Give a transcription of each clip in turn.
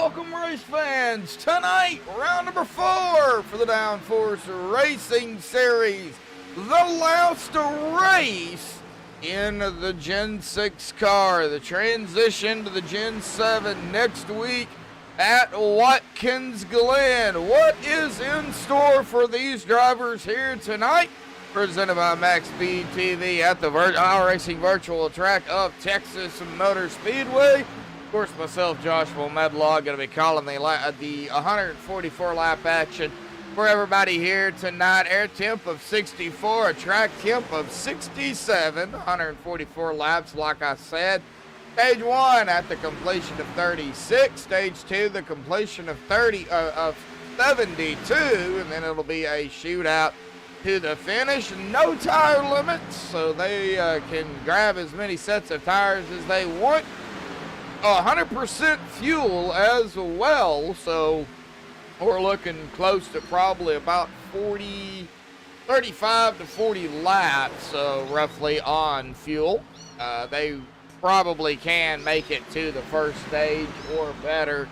welcome race fans. Tonight, round number 4 for the Downforce Racing Series. The last race in the Gen 6 car. The transition to the Gen 7 next week at Watkins Glen. What is in store for these drivers here tonight? Presented by MaxspeedTV at the iRacing virtual track of Texas Motor Speedway. Of course, myself, Joshua Medlog, going to be calling the 144 lap action for everybody here tonight. Air temp of 64, a track temp of 67, 144 laps, like I said. Stage 1 at the completion of 36. Stage 2, the completion of 72, and then it'll be a shootout to the finish. No tire limits, so they can grab as many sets of tires as they want. 100% fuel as well, so we're looking close to probably about 35 to 40 laps roughly on fuel. They probably can make it to the first stage or better.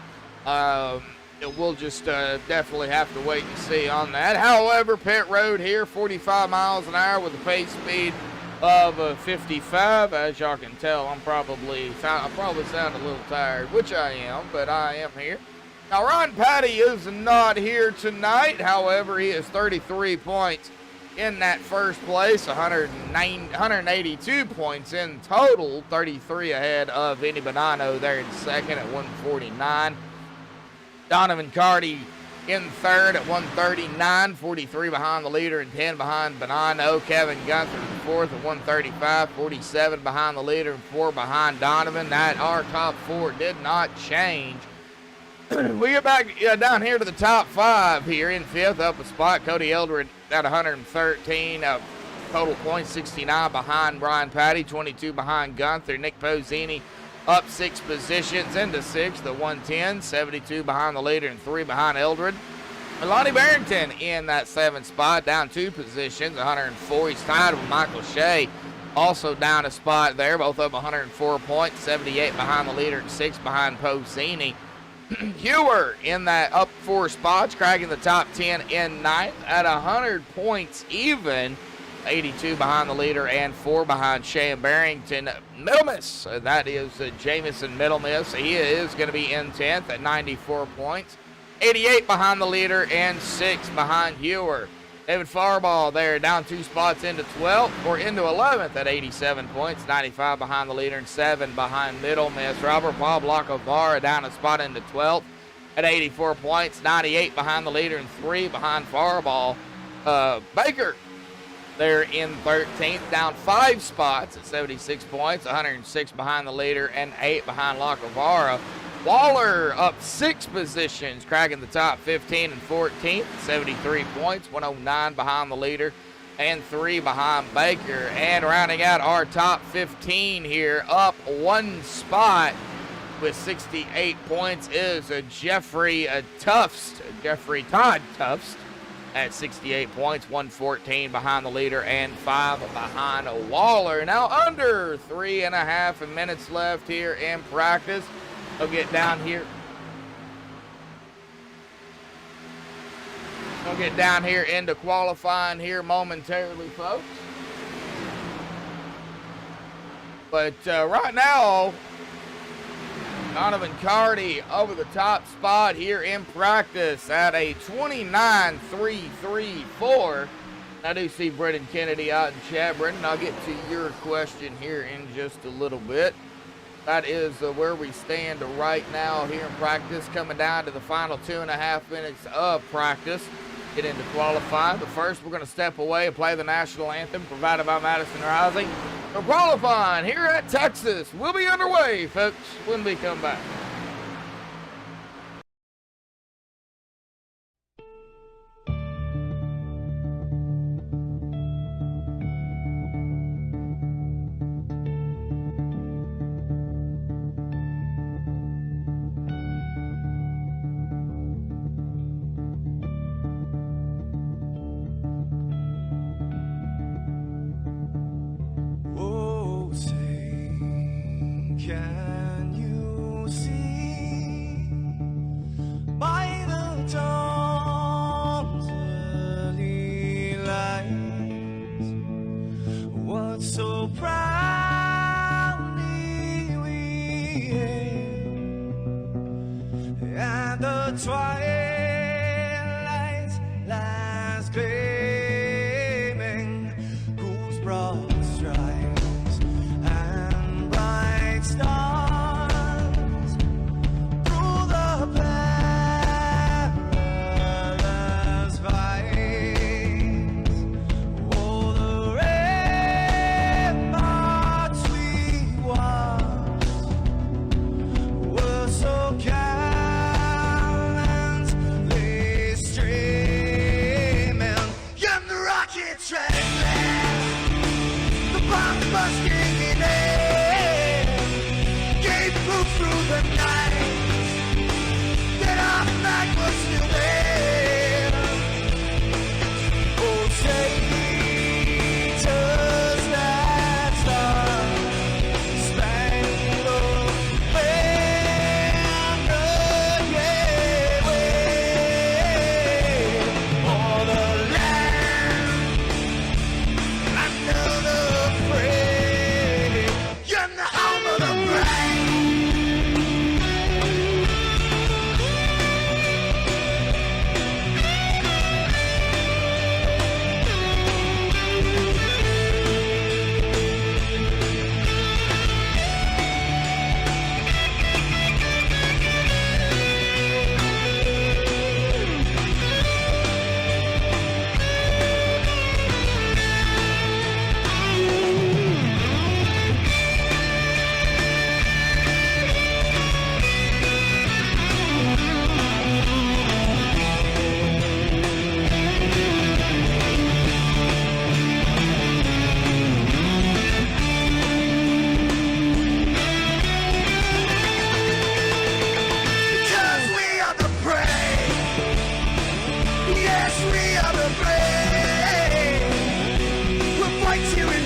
We'll just definitely have to wait and see on that. However, pit road here, 45 miles an hour with a pace speed of 55. As y'all can tell, I probably sound a little tired, which I am, but I am here. Now, Ron Patty is not here tonight. However, he has 33 points in that first place, 182 points in total, 33 ahead of Vinny Bonanno there in second at 149. Donovan Carty in third at 139, 43 behind the leader and 10 behind Bonanno. Kevin Gunther in fourth at 135, 47 behind the leader and 4 behind Donovan. That our top 4 did not change. We get back down here to the top 5 here. In fifth, up a spot, Cody Eldred at 113, total points, 69 behind Brian Patty, 22 behind Gunther. Nick Pozzini up 6 positions into 6th at 110, 72 behind the leader and 3 behind Eldred. Lonnie Barrington in that 7th spot, down 2 positions, 104. He's tied with Michael Shea, also down a spot there, both up 104 points, 78 behind the leader and 6 behind Pozzini. Hewer in that up 4 spots, cracking the top 10 in 9th at 100 points even, 82 behind the leader and 4 behind Shea and Barrington. Middlemiss, that is Jamison Middlemiss. He is going to be in 10th at 94 points, 88 behind the leader and 6 behind Hewer. David Farball there down 2 spots into 12th or into 11th at 87 points, 95 behind the leader and 7 behind Middlemiss. Robert Bob Lacavara down a spot into 12th at 84 points, 98 behind the leader and 3 behind Farball. Baker there in 13th, down 5 spots at 76 points, 106 behind the leader and 8 behind Lacavara. Waller up 6 positions, cracking the top 15 and 14th, 73 points, 109 behind the leader and 3 behind Baker. And rounding out our top 15 here, up 1 spot with 68 points is Jeffrey Todd Tufts at 68 points, 114 behind the leader and 5 behind Waller. Now under 3.5 minutes left here in practice. We'll get down here. We'll get down here into qualifying here momentarily, folks. But right now, Donovan Carty over the top spot here in practice at a 29.334. I do see Brendan Kennedy out in chat. Brendan, I'll get to your question here in just a little bit. That is where we stand right now here in practice, coming down to the final 2.5 minutes of practice. Get into qualifying, but first we're going to step away and play the national anthem provided by Madison Rising. For qualifying here at Texas, we'll be underway, folks, when we come back. Can you see and the twilight lies gleaming, whose broad stripes and bright stars through the perilous fights. Oh, the ramparts we watched were so gallantly streaming, and the rockets trembling, the bombs bursting in air, gave proof through the night that our flag was still there. Oh, traitors that star-spangled banner gave way for the land under the free, and the home of the brave. Because we are the brave. Yes, we are the brave. We'll fight you in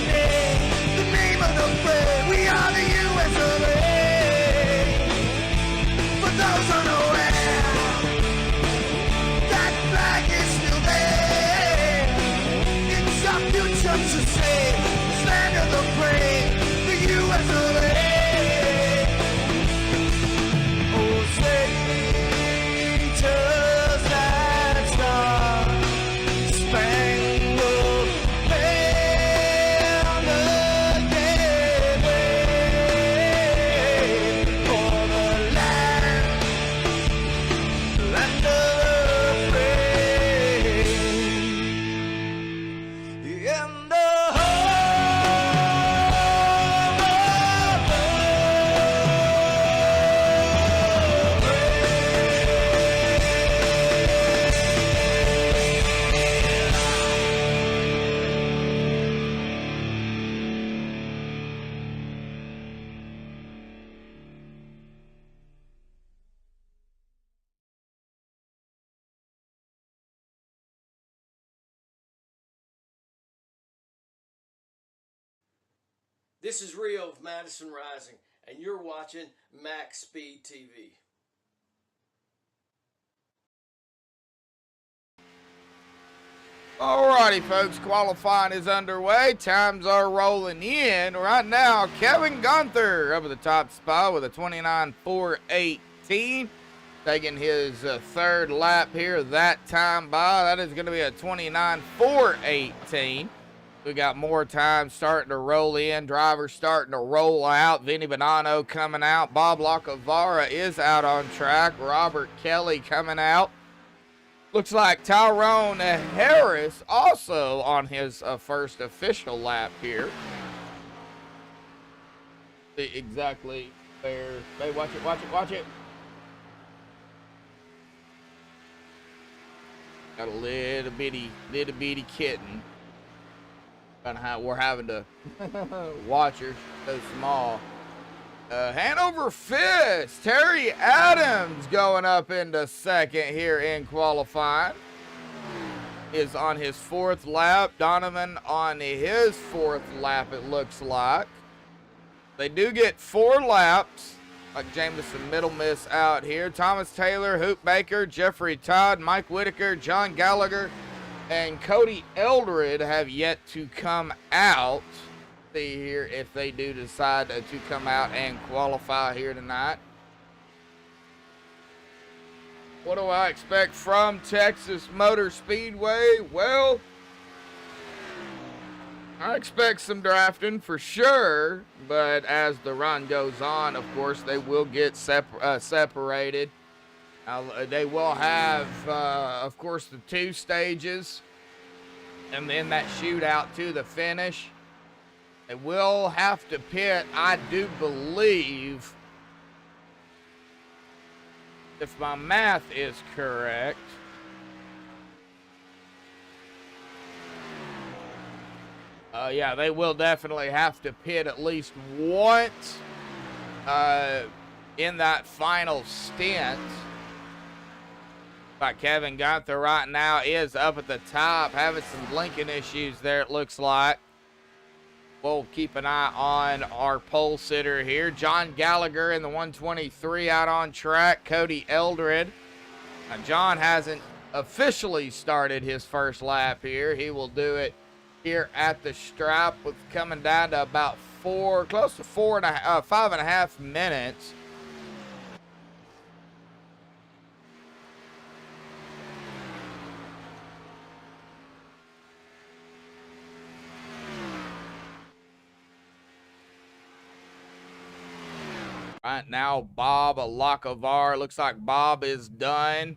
the name of the brave. We are the US of A. For those unaware, that flag is still there. It's our future to save. This land of the brave, the US of A. Oh, traitors that star-spangled banner gave way for the land of the free, and the This is Rio of Madison Rising, and you're watching MaxspeedTV. Alrighty, folks, qualifying is underway. Times are rolling in. Right now, Kevin Gunther up at the top spot with a 29.418. Taking his third lap here that time by. That is going to be a 29.418. We got more time starting to roll in. Drivers starting to roll out. Vinny Bonanno coming out. Bob Lacavara is out on track. Robert Kelly coming out. Looks like Tyrone Harris also on his first official lap here. See exactly where. Hey, watch it, watch it, watch it. Got a little bitty kitten. We're having to watch her so small. Hanover Fist, Terry Adams going up into second here in qualifying. Is on his fourth lap. Donovan on his fourth lap, it looks like. They do get 4 laps. Like Jameson Middle Miss out here. Thomas Taylor, Hoop Baker, Jeffrey Todd, Mike Whitaker, John Gallagher, and Cody Eldred have yet to come out. see here if they do decide to come out and qualify here tonight. What do I expect from Texas Motor Speedway? Well, I expect some drafting for sure, but as the run goes on, of course, they will get separated. They will have, of course, the 2 stages, and then that shootout to the finish. They will have to pit, I do believe, if my math is correct, yeah, they will definitely have to pit at least once in that final stint. But Kevin Gunther right now is up at the top, having some blinking issues there, it looks like. We'll keep an eye on our pole sitter here. John Gallagher in the 123 out on track. Cody Eldred. Now, John hasn't officially started his first lap here. He will do it here at the stripe with coming down to about close to 5.5 minutes. Right now, Bob Lockavar. Looks like Bob is done.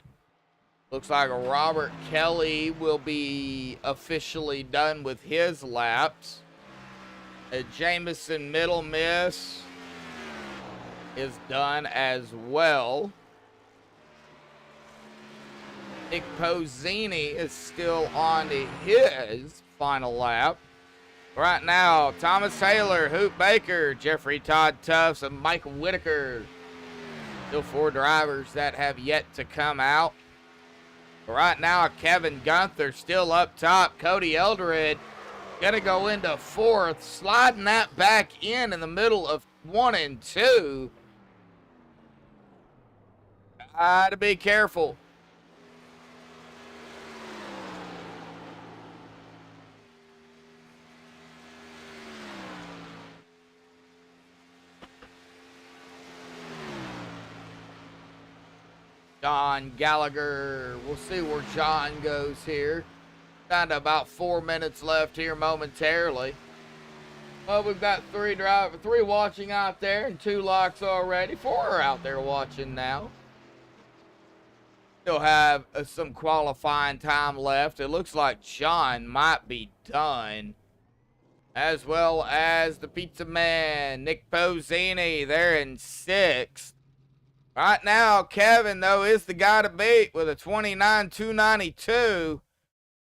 Looks like Robert Kelly will be officially done with his laps. Jameson Middle Miss is done as well. Nick Pozzini is still on to his final lap. Right now, Thomas Taylor, Hoot Baker, Jeffrey Todd Tufts, and Mike Whitaker. Still 4 drivers that have yet to come out. Right now, Kevin Gunther still up top. Cody Eldred gonna go into 4th, sliding that back in the middle of 1 and 2. Gotta be careful. John Gallagher, we'll see where John goes here. Down to about 4 minutes left here momentarily. Well, we've got 3 watching out there and 2 locks already. 4 are out there watching now. Still have some qualifying time left. It looks like John might be done. As well as the Pizza Man, Nick Pozzini, they're in 6th. Right now, Kevin, though, is the guy to beat with a 29.292.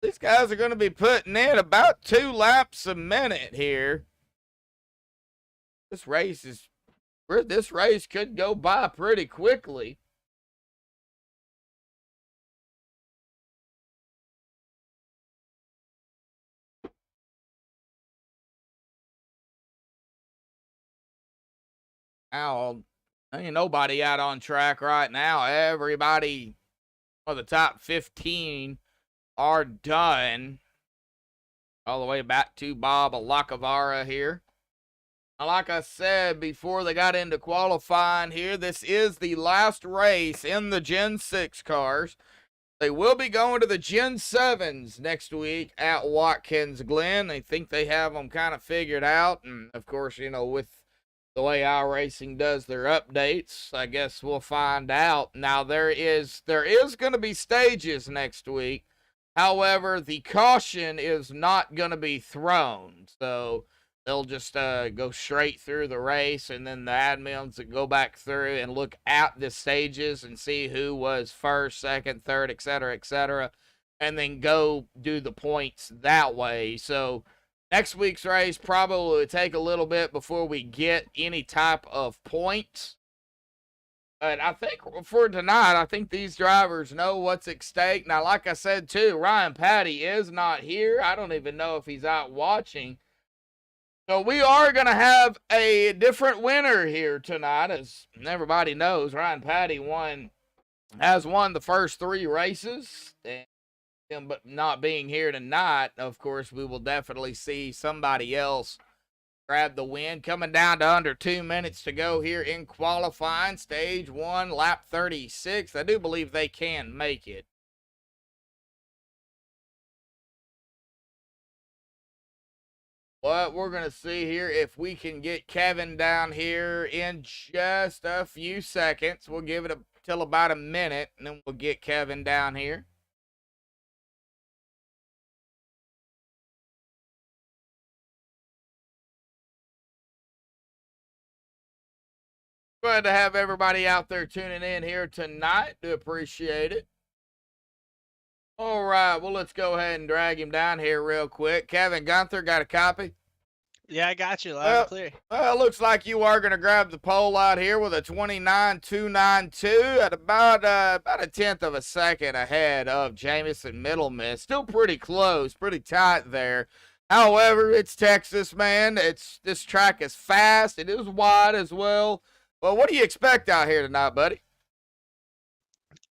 These guys are going to be putting in about 2 laps a minute here. This race could go by pretty quickly. Now, ain't nobody out on track right now. Everybody, well, the top 15 are done. All the way back to Bob Lacavara here. Like I said before they got into qualifying here, this is the last race in the Gen 6 cars. They will be going to the Gen 7s next week at Watkins Glen. They think they have them kind of figured out. And, of course, you know, with the way iRacing does their updates, I guess we'll find out. Now, there is going to be stages next week. However, the caution is not going to be thrown. So they'll just go straight through the race, and then the admins that go back through and look at the stages and see who was first, second, third, etc., and then go do the points that way. So next week's race probably will take a little bit before we get any type of points. But I think for tonight, I think these drivers know what's at stake. Now, like I said, too, Ryan Patty is not here. I don't even know if he's out watching. So we are going to have a different winner here tonight. As everybody knows, Ryan Patty has won the first 3 races. And him but not being here tonight, of course, we will definitely see somebody else grab the win. Coming down to under 2 minutes to go here in qualifying. Stage 1, lap 36. I do believe they can make it. But we're going to see here if we can get Kevin down here in just a few seconds. We'll give it till about a minute, and then we'll get Kevin down here. Glad to have everybody out there tuning in here tonight. Do appreciate it. All right, well, let's go ahead and drag him down here real quick. Kevin Gunther, got a copy? Yeah, I got you. Loud and clear. Well, it looks like you are going to grab the pole out here with a 29.292 at about a tenth of a second ahead of Jamison Middle Miss. Still pretty close, pretty tight there. However, it's Texas, man. This track is fast. It is wide as well. Well, what do you expect out here tonight, buddy?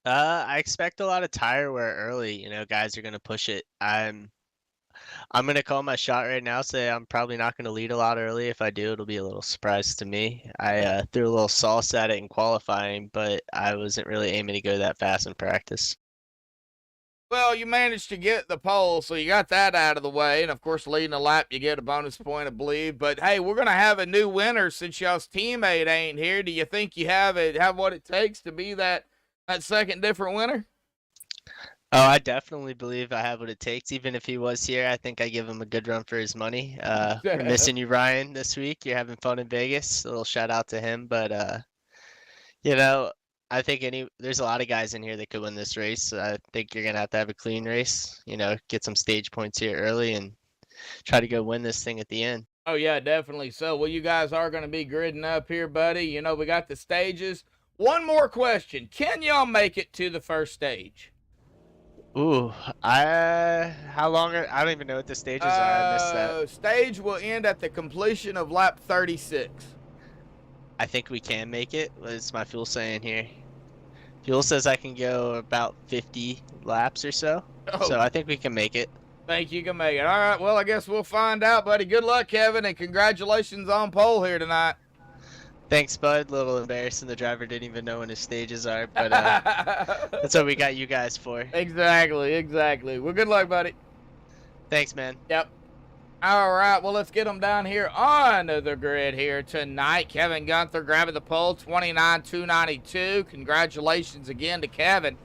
I expect a lot of tire wear early. You know, guys are gonna push it. I'm gonna call my shot right now. Say I'm probably not gonna lead a lot early. If I do, it'll be a little surprise to me. I threw a little sauce at it in qualifying, but I wasn't really aiming to go that fast in practice. Well, you managed to get the pole, so you got that out of the way. And, of course, leading a lap, you get a bonus point, I believe. But, hey, we're going to have a new winner since y'all's teammate ain't here. Do you think you have what it takes to be that second different winner? Oh, I definitely believe I have what it takes. Even if he was here, I think I give him a good run for his money. We're missing you, Ryan, this week. You're having fun in Vegas. A little shout out to him. But, you know, I think there's a lot of guys in here that could win this race. I think you're going to have a clean race, you know, get some stage points here early and try to go win this thing at the end. Oh, yeah, definitely so. Well, you guys are going to be gridding up here, buddy. You know, we got the stages. One more question. Can y'all make it to the first stage? Ooh, how long I don't even know what the stages are. I missed that. Stage will end at the completion of lap 36. I think we can make it. What's my fuel saying here? Fuel says I can go about 50 laps or so. Oh. So I think we can make it. Think you can make it. All right, well, I guess we'll find out, buddy. Good luck, Kevin, and congratulations on pole here tonight. Thanks, bud. A little embarrassing. The driver didn't even know when his stages are, but that's what we got you guys for. Exactly. Well, good luck, buddy. Thanks, man. Yep. All right, well, let's get them down here on the grid here tonight. Kevin Gunther grabbing the pole, 29.292. Congratulations again to Kevin.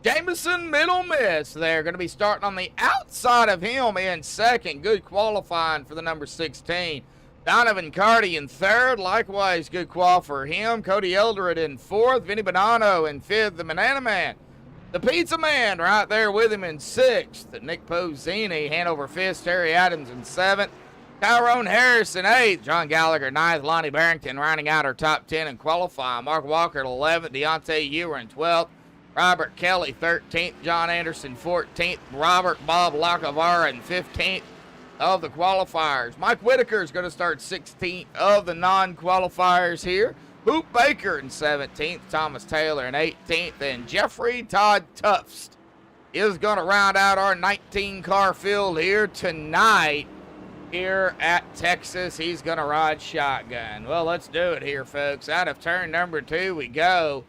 Jamison Middle Miss, they're going to be starting on the outside of him in second. Good qualifying for the number 16. Donovan Carty in third. Likewise, good qual for him. Cody Eldred in fourth. Vinny Bonanno in fifth. The Banana Man. The Pizza Man right there with him in sixth. Nick Pozzini, Hanover fifth. Terry Adams in seventh. Tyrone Harris in eighth. John Gallagher ninth. Lonnie Barrington rounding out our top 10 in qualifying. Mark Walker at 11th. Deontay Ewer in 12th. Robert Kelly 13th. John Anderson 14th. Robert Bob Lacavara in 15th of the qualifiers. Mike Whitaker is going to start 16th of the non-qualifiers here. Boop Baker in 17th, Thomas Taylor in 18th, and Jeffrey Todd Tufts is going to round out our 19-car field here tonight here at Texas. He's going to ride shotgun. Well, let's do it here, folks. Out of turn number 2 we go.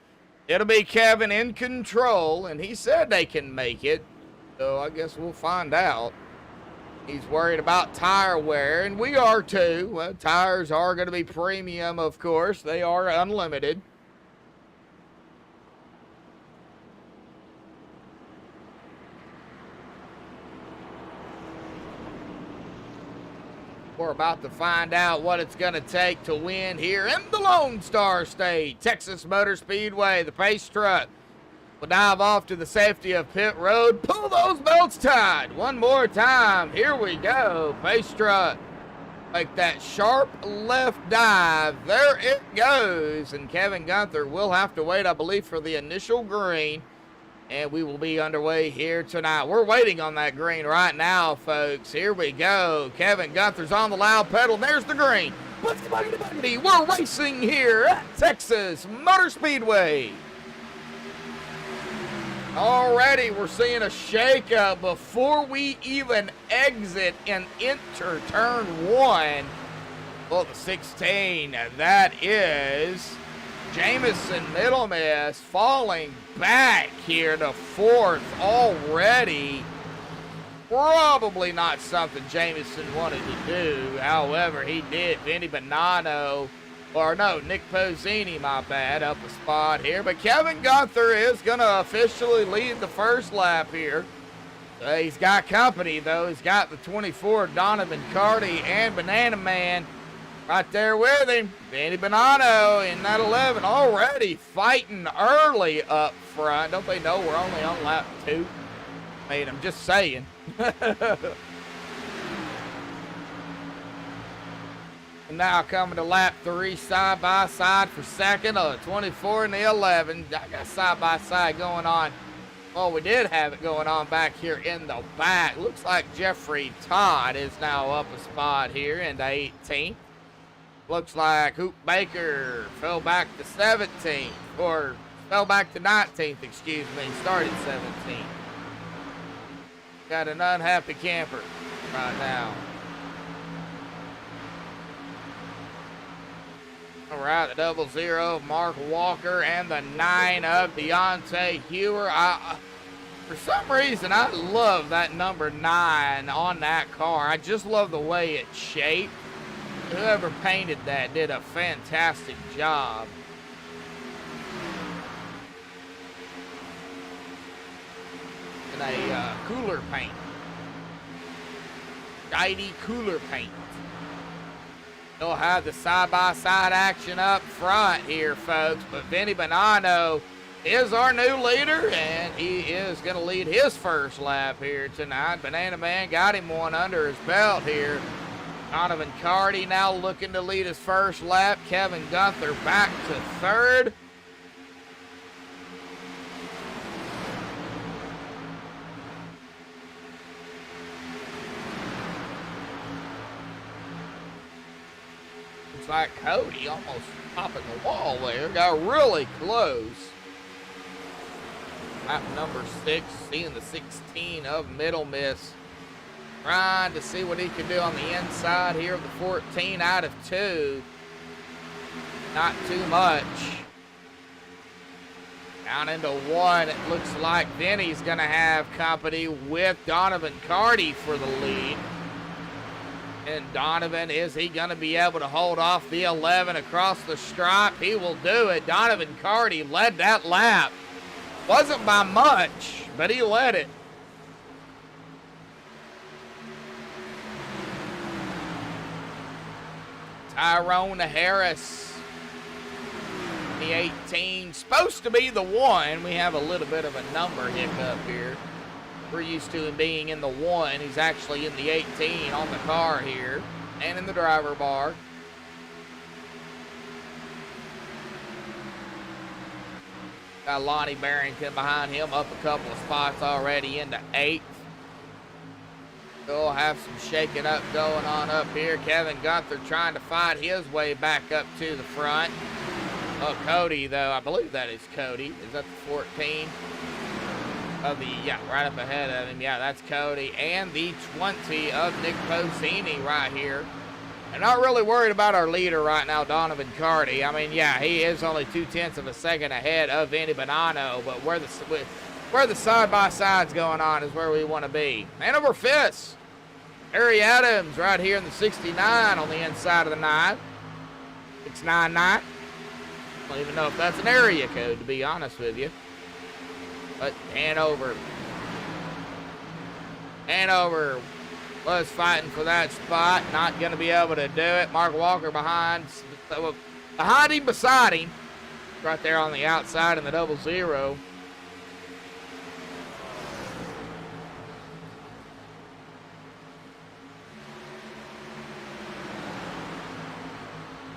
It'll be Kevin in control, and he said they can make it, so I guess we'll find out. He's worried about tire wear, and we are too. Well, tires are going to be premium, of course. They are unlimited. We're about to find out what it's going to take to win here in the Lone Star State. Texas Motor Speedway, the pace truck will dive off to the safety of pit road. Pull those belts tight. One more time. Here we go. Pace truck. Make that sharp left dive. There it goes. And Kevin Gunther will have to wait, I believe, for the initial green. And we will be underway here tonight. We're waiting on that green right now, folks. Here we go. Kevin Gunther's on the loud pedal. There's the green. We're racing here at Texas Motor Speedway. Already, we're seeing a shakeup before we even exit and enter turn 1. Well, the 16, that is Jamison Middle Miss falling back here to 4th already. Probably not something Jamison wanted to do. However, he did. Vinny Bonanno, or no, Nick Pozzini, my bad, up a spot here. But Kevin Gunther is going to officially lead the first lap here. He's got company, though. He's got the 24, Donovan Carty, and Banana Man right there with him. Vinny Bonanno in that 11 already fighting early up front. Don't they know we're only on lap 2? I mean, I'm just saying. And now coming to lap 3, side by side for second. 24 and the 11. I got side by side going on. Well, we did have it going on back here in the back. Looks like Jeffrey Todd is now up a spot here into 18th. Looks like Hoop Baker fell back to 17th, or fell back to 19th, excuse me. Started 17th. Got an unhappy camper right now. All right, the 00 of Mark Walker and the 9 of Deontay Hewer. For some reason, I love that number 9 on that car. I just love the way it's shaped. Whoever painted that did a fantastic job. In a cooler paint. Shiny cooler paint. They'll have the side-by-side action up front here, folks. But Vinny Bonanno is our new leader, and he is going to lead his first lap here tonight. Banana Man got him one under his belt here. Donovan Carty now looking to lead his first lap. Kevin Gunther back to 3rd. Looks like Cody almost topping the wall there. Got really close. Lap number 6, seeing the 16 of Middle Miss. Trying to see what he can do on the inside here of the 14 out of 2. Not too much. Down into 1, it looks like Vinny's going to have company with Donovan Carty for the lead. And Donovan, is he going to be able to hold off the 11 across the stripe? He will do it. Donovan Carty led that lap. Wasn't by much, but he led it. Tyrone Harris, the 18, supposed to be the 1. We have a little bit of a number hiccup here. We're used to him being in the 1. He's actually in the 18 on the car here and in the driver bar. Got Lonnie Barrington behind him, up a couple of spots already into 8th. We'll have some shaking up going on up here. Kevin Gunther trying to fight his way back up to the front. Oh, Cody, though, I believe that is Cody. Is that the 14? Of the, yeah, right up ahead of him. Yeah, that's Cody. And the 20 of Nick Pozzini right here. I'm not really worried about our leader right now, Donovan Carty. I mean, yeah, he is only 0.2 of a second ahead of Vinny Bonanno, but where the side-by-side's going on is where we want to be. And over 5th, Harry Adams right here in the 69 on the inside of the 9. 699. I don't even know if that's an area code, to be honest with you. But Hanover was fighting for that spot. Not going to be able to do it. Mark Walker behind him, beside him. Right there on the outside in the 00.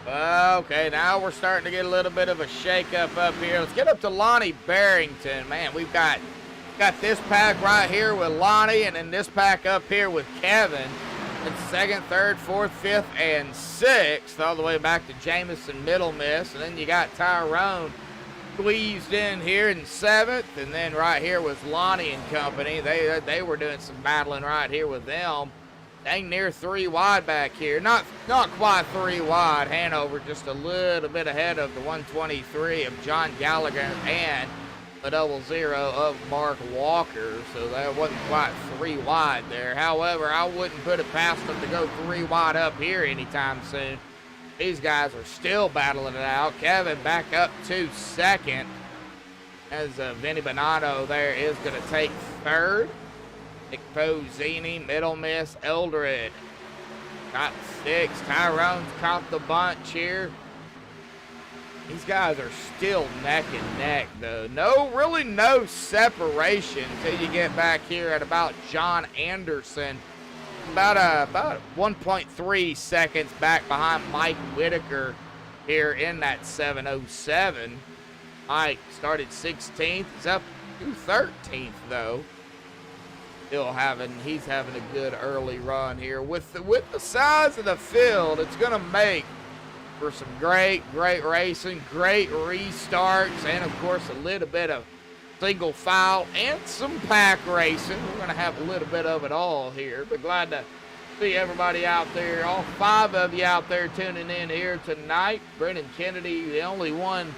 Okay, now we're starting to get a little bit of a shake-up up here. Let's get up to Lonnie Barrington. Man, we've got this pack right here with Lonnie, and then this pack up here with Kevin. It's 2nd, 3rd, 4th, 5th, and 6th, all the way back to Jamison Middle Miss. And then you got Tyrone squeezed in here in 7th, and then right here was Lonnie and company. They were doing some battling right here with them. dang near 3 wide back here. Not quite 3 wide. Hanover just a little bit ahead of the 123 of John Gallagher and the 00 of Mark Walker. So that wasn't quite 3 wide there. However, I wouldn't put it past them to go 3 wide up here anytime soon. These guys are still battling it out. Kevin back up to second as Vinny Bonato there is going to take third. Nick Pozzini, Middle Miss, Eldred got 6. Tyrone's caught the bunch here. These guys are still neck and neck, though. Really no separation until you get back here at about John Anderson. About 1.3 seconds back behind Mike Whitaker here in that 707. Mike started 16th. He's up to 13th, though. He's having a good early run here. With the size of the field, it's going to make for some great racing, great restarts, and of course a little bit of single file and some pack racing. We're going to have a little bit of it all here, but glad to see everybody out there, all 5 of you out there tuning in here tonight. Brendan Kennedy, the only one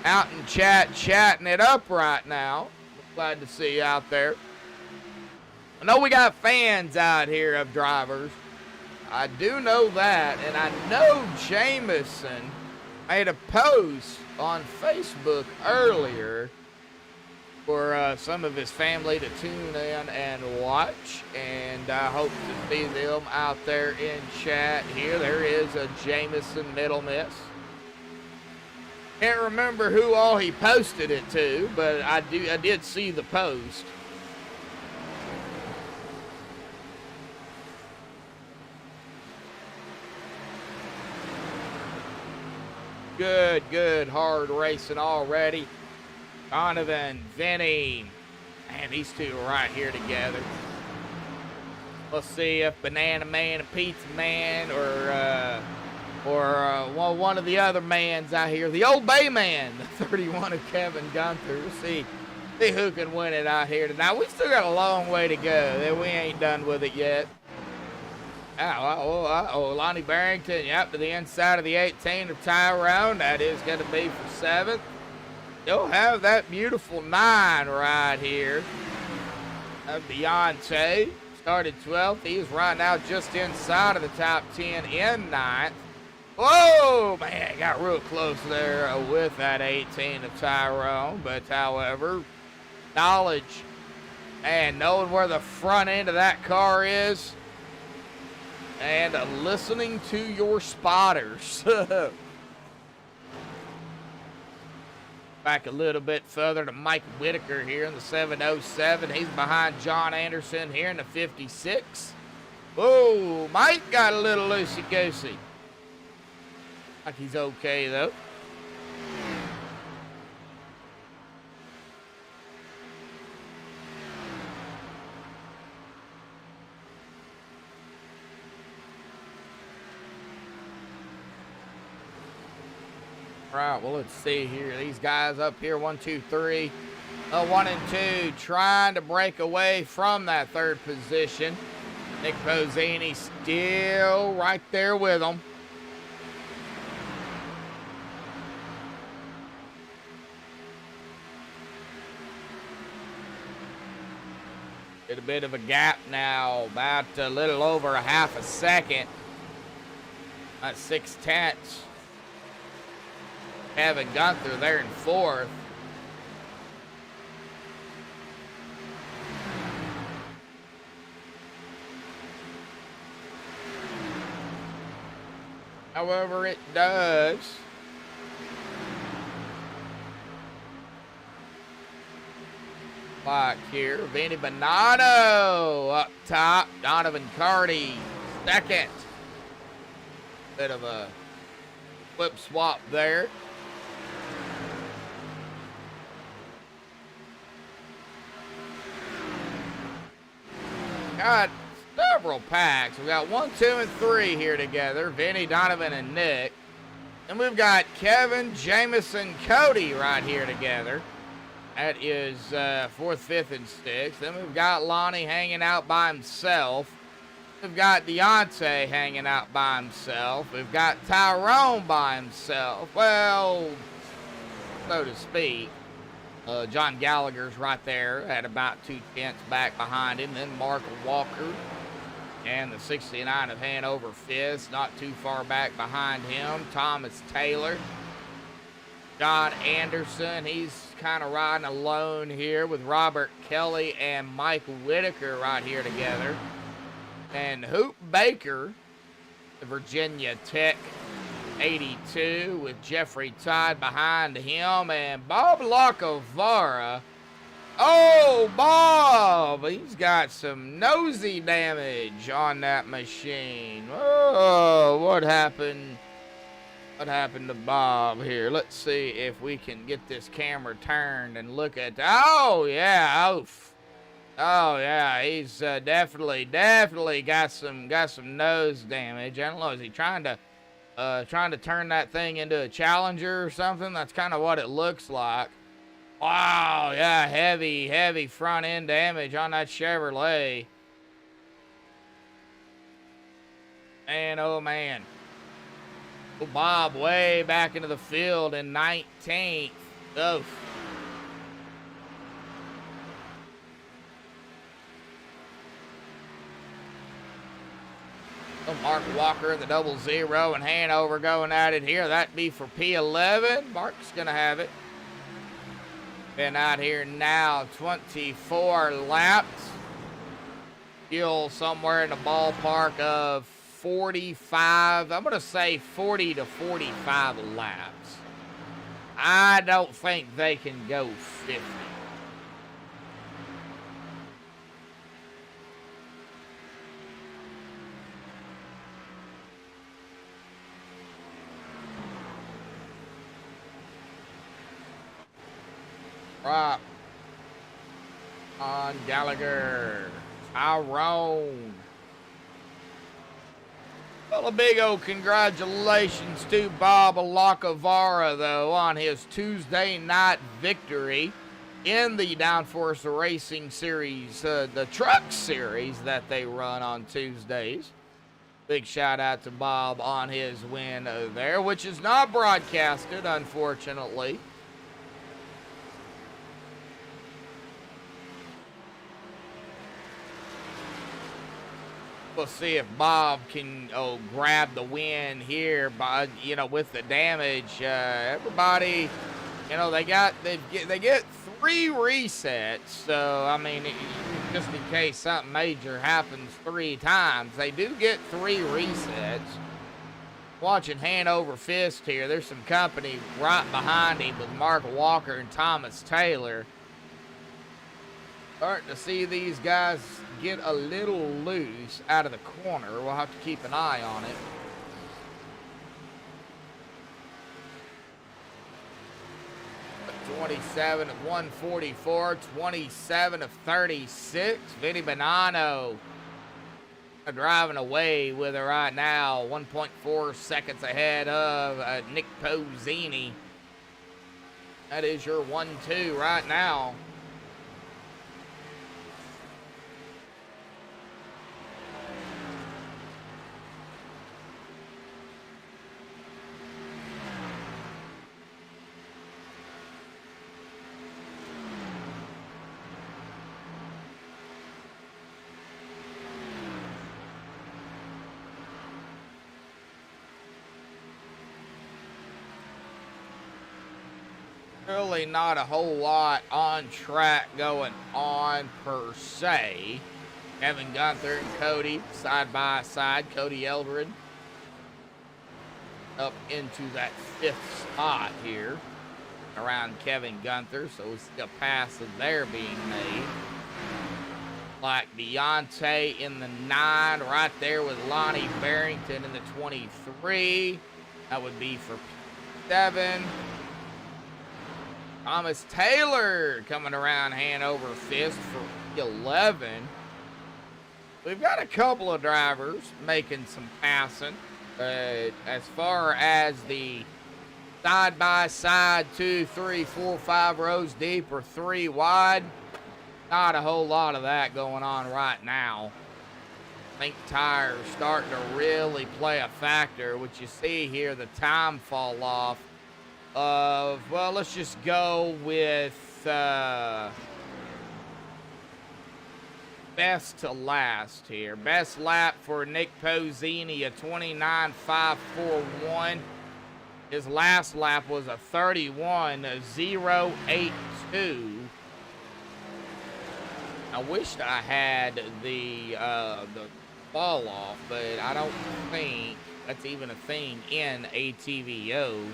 out in chat chatting it up right now. Glad to see you out there. I know we got fans out here of drivers. I do know that, and I know Jameson made a post on Facebook earlier for some of his family to tune in and watch, and I hope to see them out there in chat here. There is a Jameson Middle Miss. Can't remember who all he posted it to, but I did see the post. Good hard racing already. Donovan, Vinny, man, these two are right here together. Let's see if Banana Man and Pizza Man or one of the other mans out here. The Old Bay Man, the 31 of Kevin Gunther. We'll see who can win it out here tonight. We still got a long way to go. We ain't done with it yet. Lonnie Barrington, yep, to the inside of the 18 of Tyrone. That is going to be for 7th. You'll have that beautiful 9 right here. Deontay started 12th. He's right now just inside of the top 10 in 9th. Whoa, man, got real close there with that 18 of Tyrone. But, however, knowledge and knowing where the front end of that car is, and listening to your spotters. Back a little bit further to Mike Whitaker here in the 707. He's behind John Anderson here in the 56. Whoa, Mike got a little loosey-goosey. Like he's okay, though. Right, well, let's see here. These guys up here, 1, 2, 3. 1 and 2 trying to break away from that 3rd position. Nick Pozzini still right there with them. Get a bit of a gap now, about a little over a half a second. About 6/10. Kevin Gunther there in 4th. However, it does like here. Vinny Bonato up top. Donovan Carty 2nd. Bit of a flip swap there. Got several packs. We got 1, 2, and 3 here together. Vinny, Donovan, and Nick. And we've got Kevin, Jameson, Cody right here together. That is 4th, 5th, and 6th. Then we've got Lonnie hanging out by himself We've got Deontay hanging out by himself. We've got Tyrone by himself. Well, so to speak. John Gallagher's right there at about 2/10 back behind him. Then Mark Walker and the 69 of Hanover Fist not too far back behind him. Thomas Taylor. John Anderson, he's kind of riding alone here with Robert Kelly and Mike Whitaker right here together. And Hoop Baker, the Virginia Tech 82 with Jeffrey Todd behind him, and Bob Lacavara. Oh, Bob! He's got some nosy damage on that machine. Oh, what happened? What happened to Bob here? Let's see if we can get this camera turned and look at. Oh yeah, oof. Oh yeah, he's definitely got some nose damage. I don't know. Is he trying to turn that thing into a Challenger or something? That's kind of what it looks like. Wow, yeah, heavy front end damage on that Chevrolet. Man, oh man. Bob way back into the field in 19th. Oh. Mark Walker in the 00 and Hanover going at it here. That'd be for P11. Mark's going to have it. Been out here now 24 laps. Fuel somewhere in the ballpark of 45. I'm going to say 40 to 45 laps. I don't think they can go 50. Right on Gallagher, Tyrone. Well, a big old congratulations to Bob Lacavara, though, on his Tuesday night victory in the Downforce Racing Series, the truck series that they run on Tuesdays. Big shout out to Bob on his win there, which is not broadcasted, unfortunately. We'll see if Bob can grab the win here, by with the damage. Everybody, they get 3 resets. So I mean, just in case something major happens 3 times, they do get 3 resets. Watching Hanover Fist here. There's some company right behind him with Mark Walker and Thomas Taylor. Starting to see these guys get a little loose out of the corner. We'll have to keep an eye on it. But 27 of 144, 27 of 36. Vinny Bonanno driving away with it right now. 1.4 seconds ahead of Nick Pozzini. That is your 1-2 right now. Really not a whole lot on track going on per se. Kevin Gunther and Cody side by side. Cody Eldred up into that 5th spot here around Kevin Gunther. So we see a pass of there being made. Like Deontay in the 9 right there with Lonnie Barrington in the 23. That would be for 7. Thomas Taylor coming around Hanover Fist for 11. We've got a couple of drivers making some passing. As far as the side-by-side 2, 3, 4, 5 rows deep or 3 wide, not a whole lot of that going on right now. I think tires starting to really play a factor, which you see here, the time fall off of, well, let's just go with best to last here. Best lap for Nick Pozzini, a 29.541. His last lap was a 31.082. I wished I had the fall off, but I don't think that's even a thing in ATVO.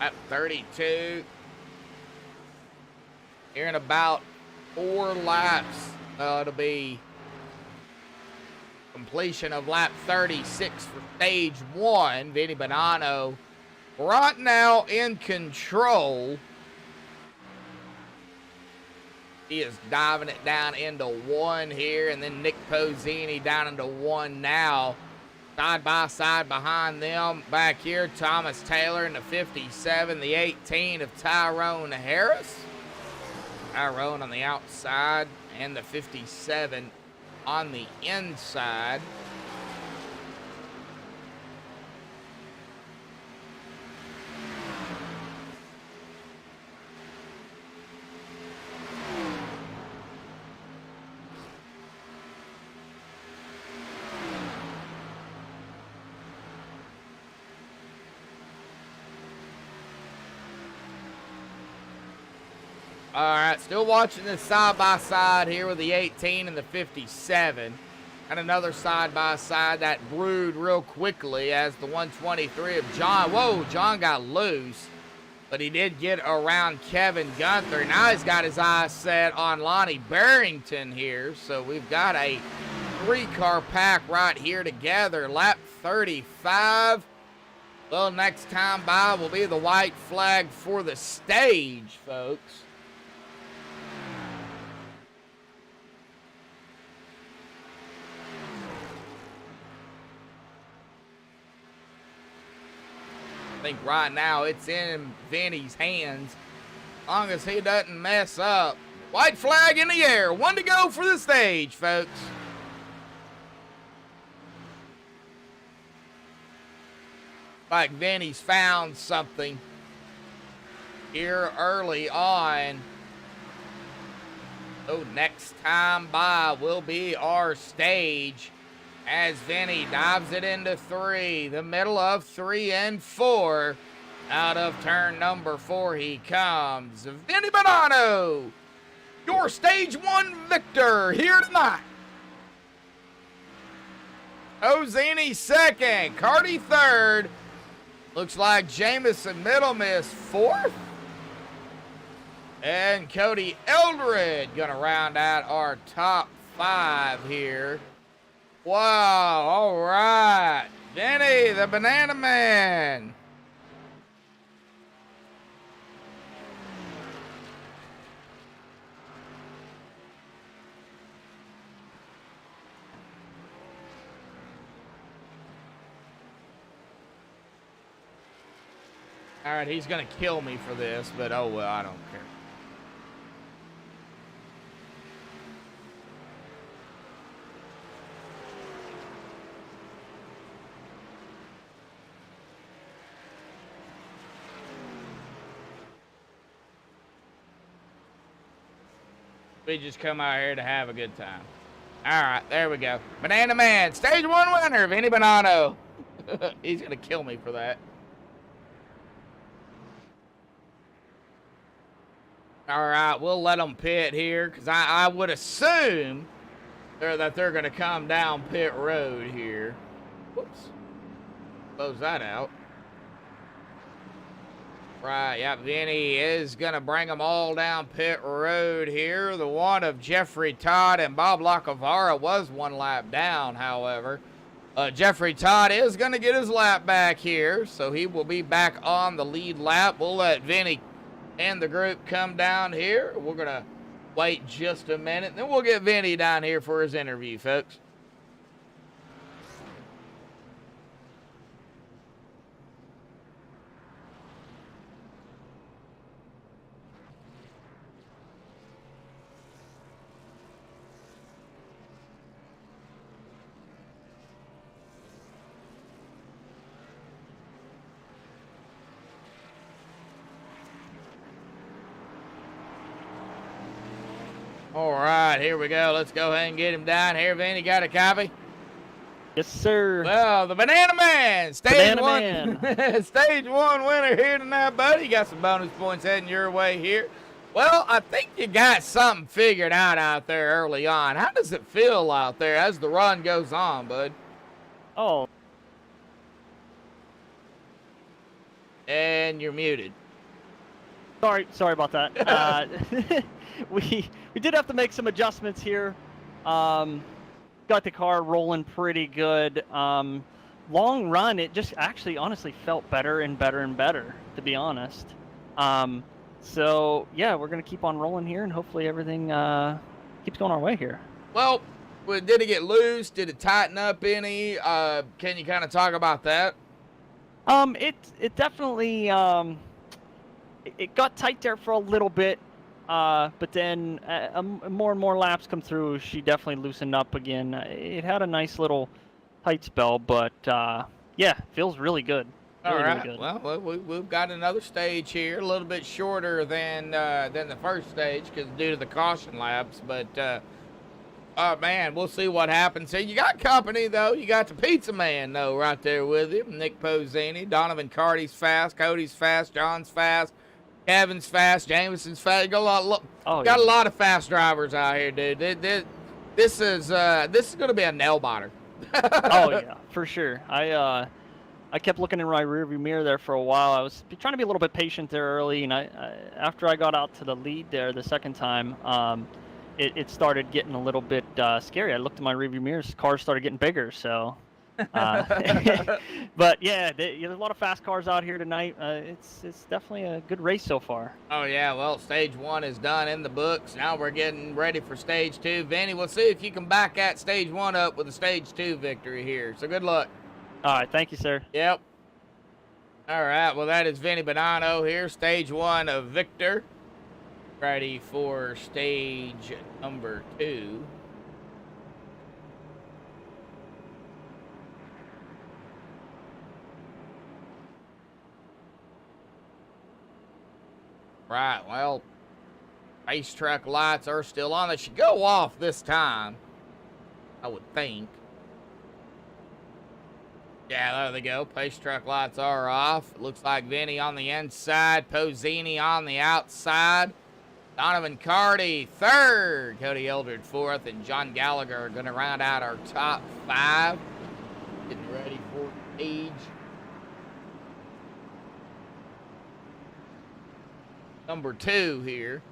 At 32. Here in about 4 laps, it'll be completion of lap 36 for stage 1. Vinny Bonanno right now in control. He is diving it down into 1 here, and then Nick Pozzini down into 1 now. Side by side behind them. Back here, Thomas Taylor in the 57, the 18 of Tyrone Harris. Tyrone on the outside, and the 57 on the inside. All right, still watching this side-by-side here with the 18 and the 57. And another side-by-side that brewed real quickly as the 123 of John. Whoa, John got loose, but he did get around Kevin Gunther. Now he's got his eyes set on Lonnie Barrington here. So we've got a 3-car pack right here together. Lap 35. Well, next time by will be the white flag for the stage, folks. I think right now it's in Vinny's hands. As long as he doesn't mess up. White flag in the air. 1 to go for the stage, folks. Like Vinny's found something here early on. So next time by will be our stage. As Vinny dives it into 3, the middle of 3 and 4. Out of turn number 4 he comes. Vinny Bonanno, your stage 1 victor here tonight. Pozzini second, Carty third. Looks like Jamison Middlemiss fourth. And Cody Eldred gonna round out our top 5 here. Wow, all right. Vinny, the Banana Man. All right, he's going to kill me for this, but oh well, I don't care. We just come out here to have a good time. All right, there we go. Banana Man, stage 1 winner, Vinny Bonanno. He's going to kill me for that. All right, we'll let them pit here because I would assume that they're going to come down pit road here. Whoops. Close that out. Right, yeah, Vinny is going to bring them all down pit road here. The one of Jeffrey Todd and Bob Lacavara was 1 lap down, however. Jeffrey Todd is going to get his lap back here, so he will be back on the lead lap. We'll let Vinny and the group come down here. We're going to wait just a minute, then we'll get Vinny down here for his interview, folks. All right, here we go. Let's go ahead and get him down here. Vinny, got a copy? Yes, sir. Well, the Banana Man, stage stage 1 winner here tonight, buddy. You got some bonus points heading your way here. Well, I think you got something figured out there early on. How does it feel out there as the run goes on, bud? Oh. And you're muted. Sorry about that. We did have to make some adjustments here. Got the car rolling pretty good. Long run, it just actually honestly felt better and better and better, to be honest. So yeah, we're gonna keep on rolling here, and hopefully everything keeps going our way here. Well, did it get loose? Did it tighten up any? Can you kind of talk about that? It definitely it got tight there for a little bit, but then more and more laps come through. She definitely loosened up again. It had a nice little tight spell, but yeah, feels really good. All right. Really good. Well, we've got another stage here, a little bit shorter than the first stage because due to the caution laps. But oh man, we'll see what happens. So you got company though. You got the Pizza Man though right there with him. Nick Pozzini, Donovan Carty's fast, Cody's fast, John's fast, Kevin's fast, Jameson's fast. You got a lot of fast drivers out here, dude. This is going to be a nail biter. Oh yeah, for sure. I kept looking in my rearview mirror there for a while. I was trying to be a little bit patient there early, and after I got out to the lead there the second time, it started getting a little bit scary. I looked in my rearview mirrors, cars started getting bigger. So, but yeah, there's a lot of fast cars out here tonight. It's definitely a good race so far. Oh yeah, well, stage 1 is done in the books. Now we're getting ready for stage 2. Vinny, we'll see if you can back at stage 1 up with a stage 2 victory here. So good luck. All right, thank you, sir. Yep. All right, well, that is Vinny Bonanno here, stage 1 of Victor. Ready for stage number 2. Right, well, race truck lights are still on. They should go off this time, I would think. Yeah, there they go. Pace truck lights are off. It looks like Vinny on the inside, Pozzini on the outside. Donovan Carty third, Cody Eldred fourth, and John Gallagher are going to round out our top 5. Getting ready for stage number 2 here.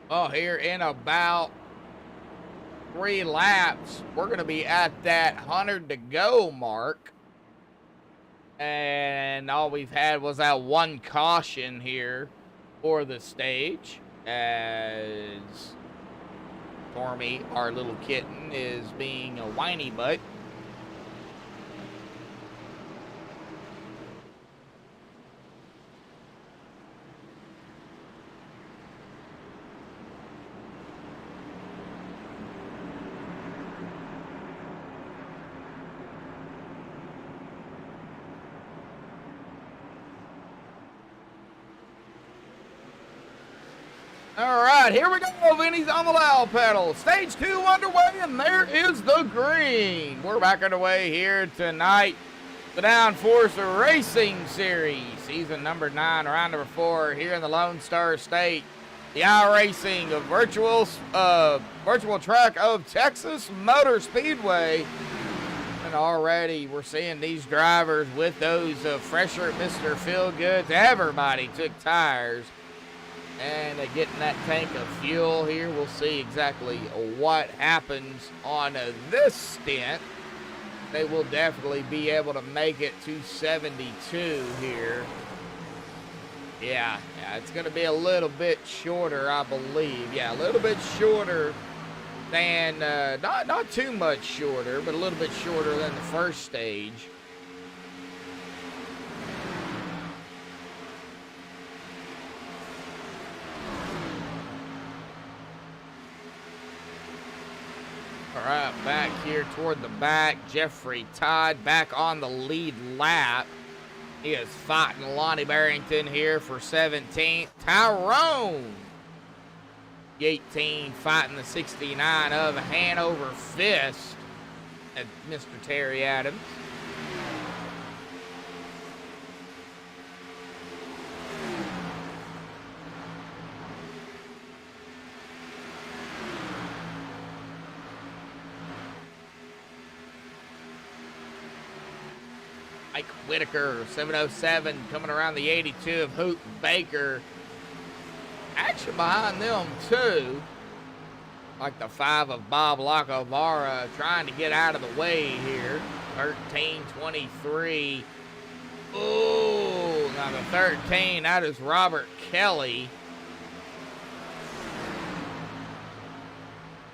Well, here in about 3 laps, we're going to be at that 100 to go mark. And all we've had was that 1 caution here for the stage, as Stormy, our little kitten, is being a whiny butt. All right, here we go. Vinny's on the loud pedal. Stage 2 underway, and there is the green. We're back underway here tonight. The Downforce Racing Series, season number 9, round number 4, here in the Lone Star State. The iRacing of virtual track of Texas Motor Speedway. And already we're seeing these drivers with those fresher Mr. Feelgoods. Everybody took tires. And getting that tank of fuel here. We'll see exactly what happens on this stint. They will definitely be able to make it to 72 here. Yeah, it's going to be a little bit shorter, I believe. Yeah, a little bit shorter than, not too much shorter, but a little bit shorter than the first stage. here toward the back. Jeffrey Todd back on the lead lap. He is fighting Lonnie Barrington here for 17th. Tyrone 18 fighting the 69 of Hanover Fist at Mr. Terry Adams. Mike Whitaker, 707, coming around the 82 of Hoot Baker. Action behind them, too. Like the 5 of Bob Lacovara trying to get out of the way here. 13-23. Oh, now the 13, that is Robert Kelly.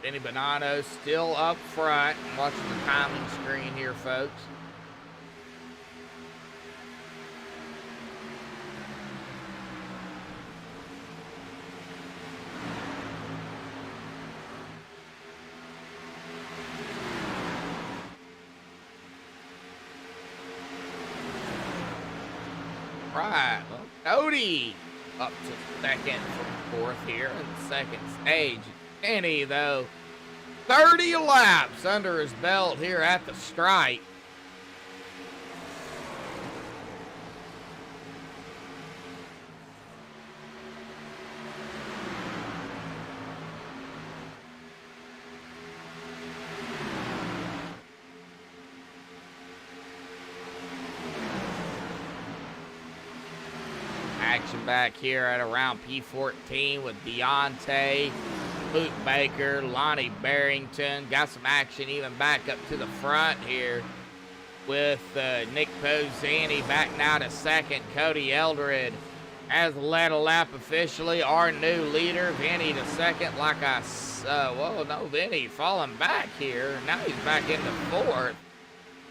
Benny Bonanno still up front. I'm watching the timing screen here, folks. Right, well, Cody up to second from fourth here in the second stage. Kenny, though, 30 laps under his belt here at the stripe. Action back here at around P14 with Deontay, Luke Baker, Lonnie Barrington. Got some action even back up to the front here with Nick Pozzini back now to second. Cody Eldred has led a lap officially. Our new leader, Vinny to second. Like I whoa, no, Vinny falling back here. Now he's back into fourth.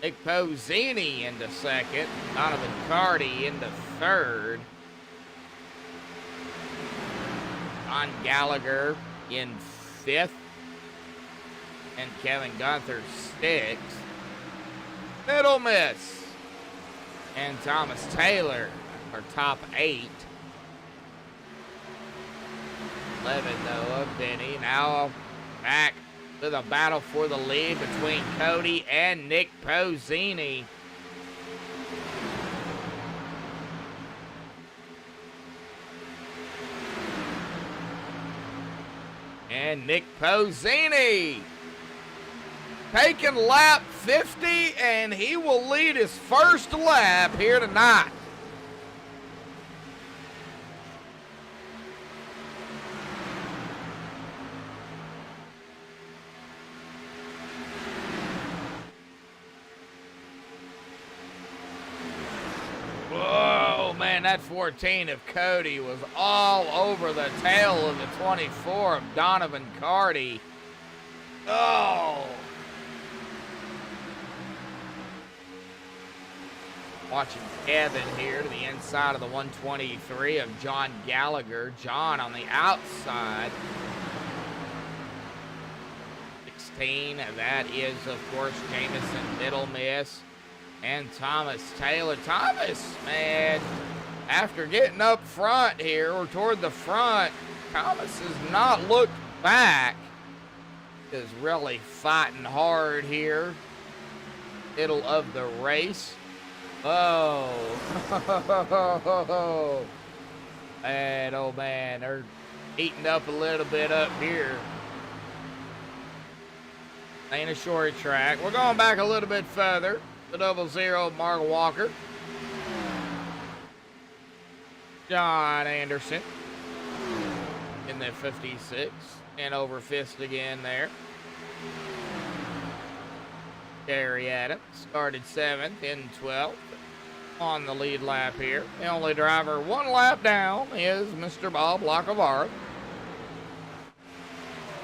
Nick Pozzini into second. Donovan Carty into third. John Gallagher in fifth. And Kevin Gunther sixth. Middle Miss and Thomas Taylor are top 8. 11 though of Denny. Now back to the battle for the lead between Cody and Nick Pozzini. And Nick Pozzini taking lap 50, and he will lead his first lap here tonight. Whoa, man, that 14 of Cody was all over the tail of the 24 of Donovan Carty. Oh. Watching Kevin here to the inside of the 123 of John Gallagher. John on the outside. 16, that is, of course, Jamison Middle Miss. And Thomas Taylor. Thomas, man, after getting up front here, or toward the front, Thomas has not looked back. Is really fighting hard here. Middle of the race. Oh. And, oh, man, they're heating up a little bit up here. Ain't a short track. We're going back a little bit further. The 00, Mark Walker. John Anderson in the 56. And over Fist again there. Gary Adams started 7th in 12th on the lead lap here. The only driver 1 lap down is Mr. Bob Lacovara.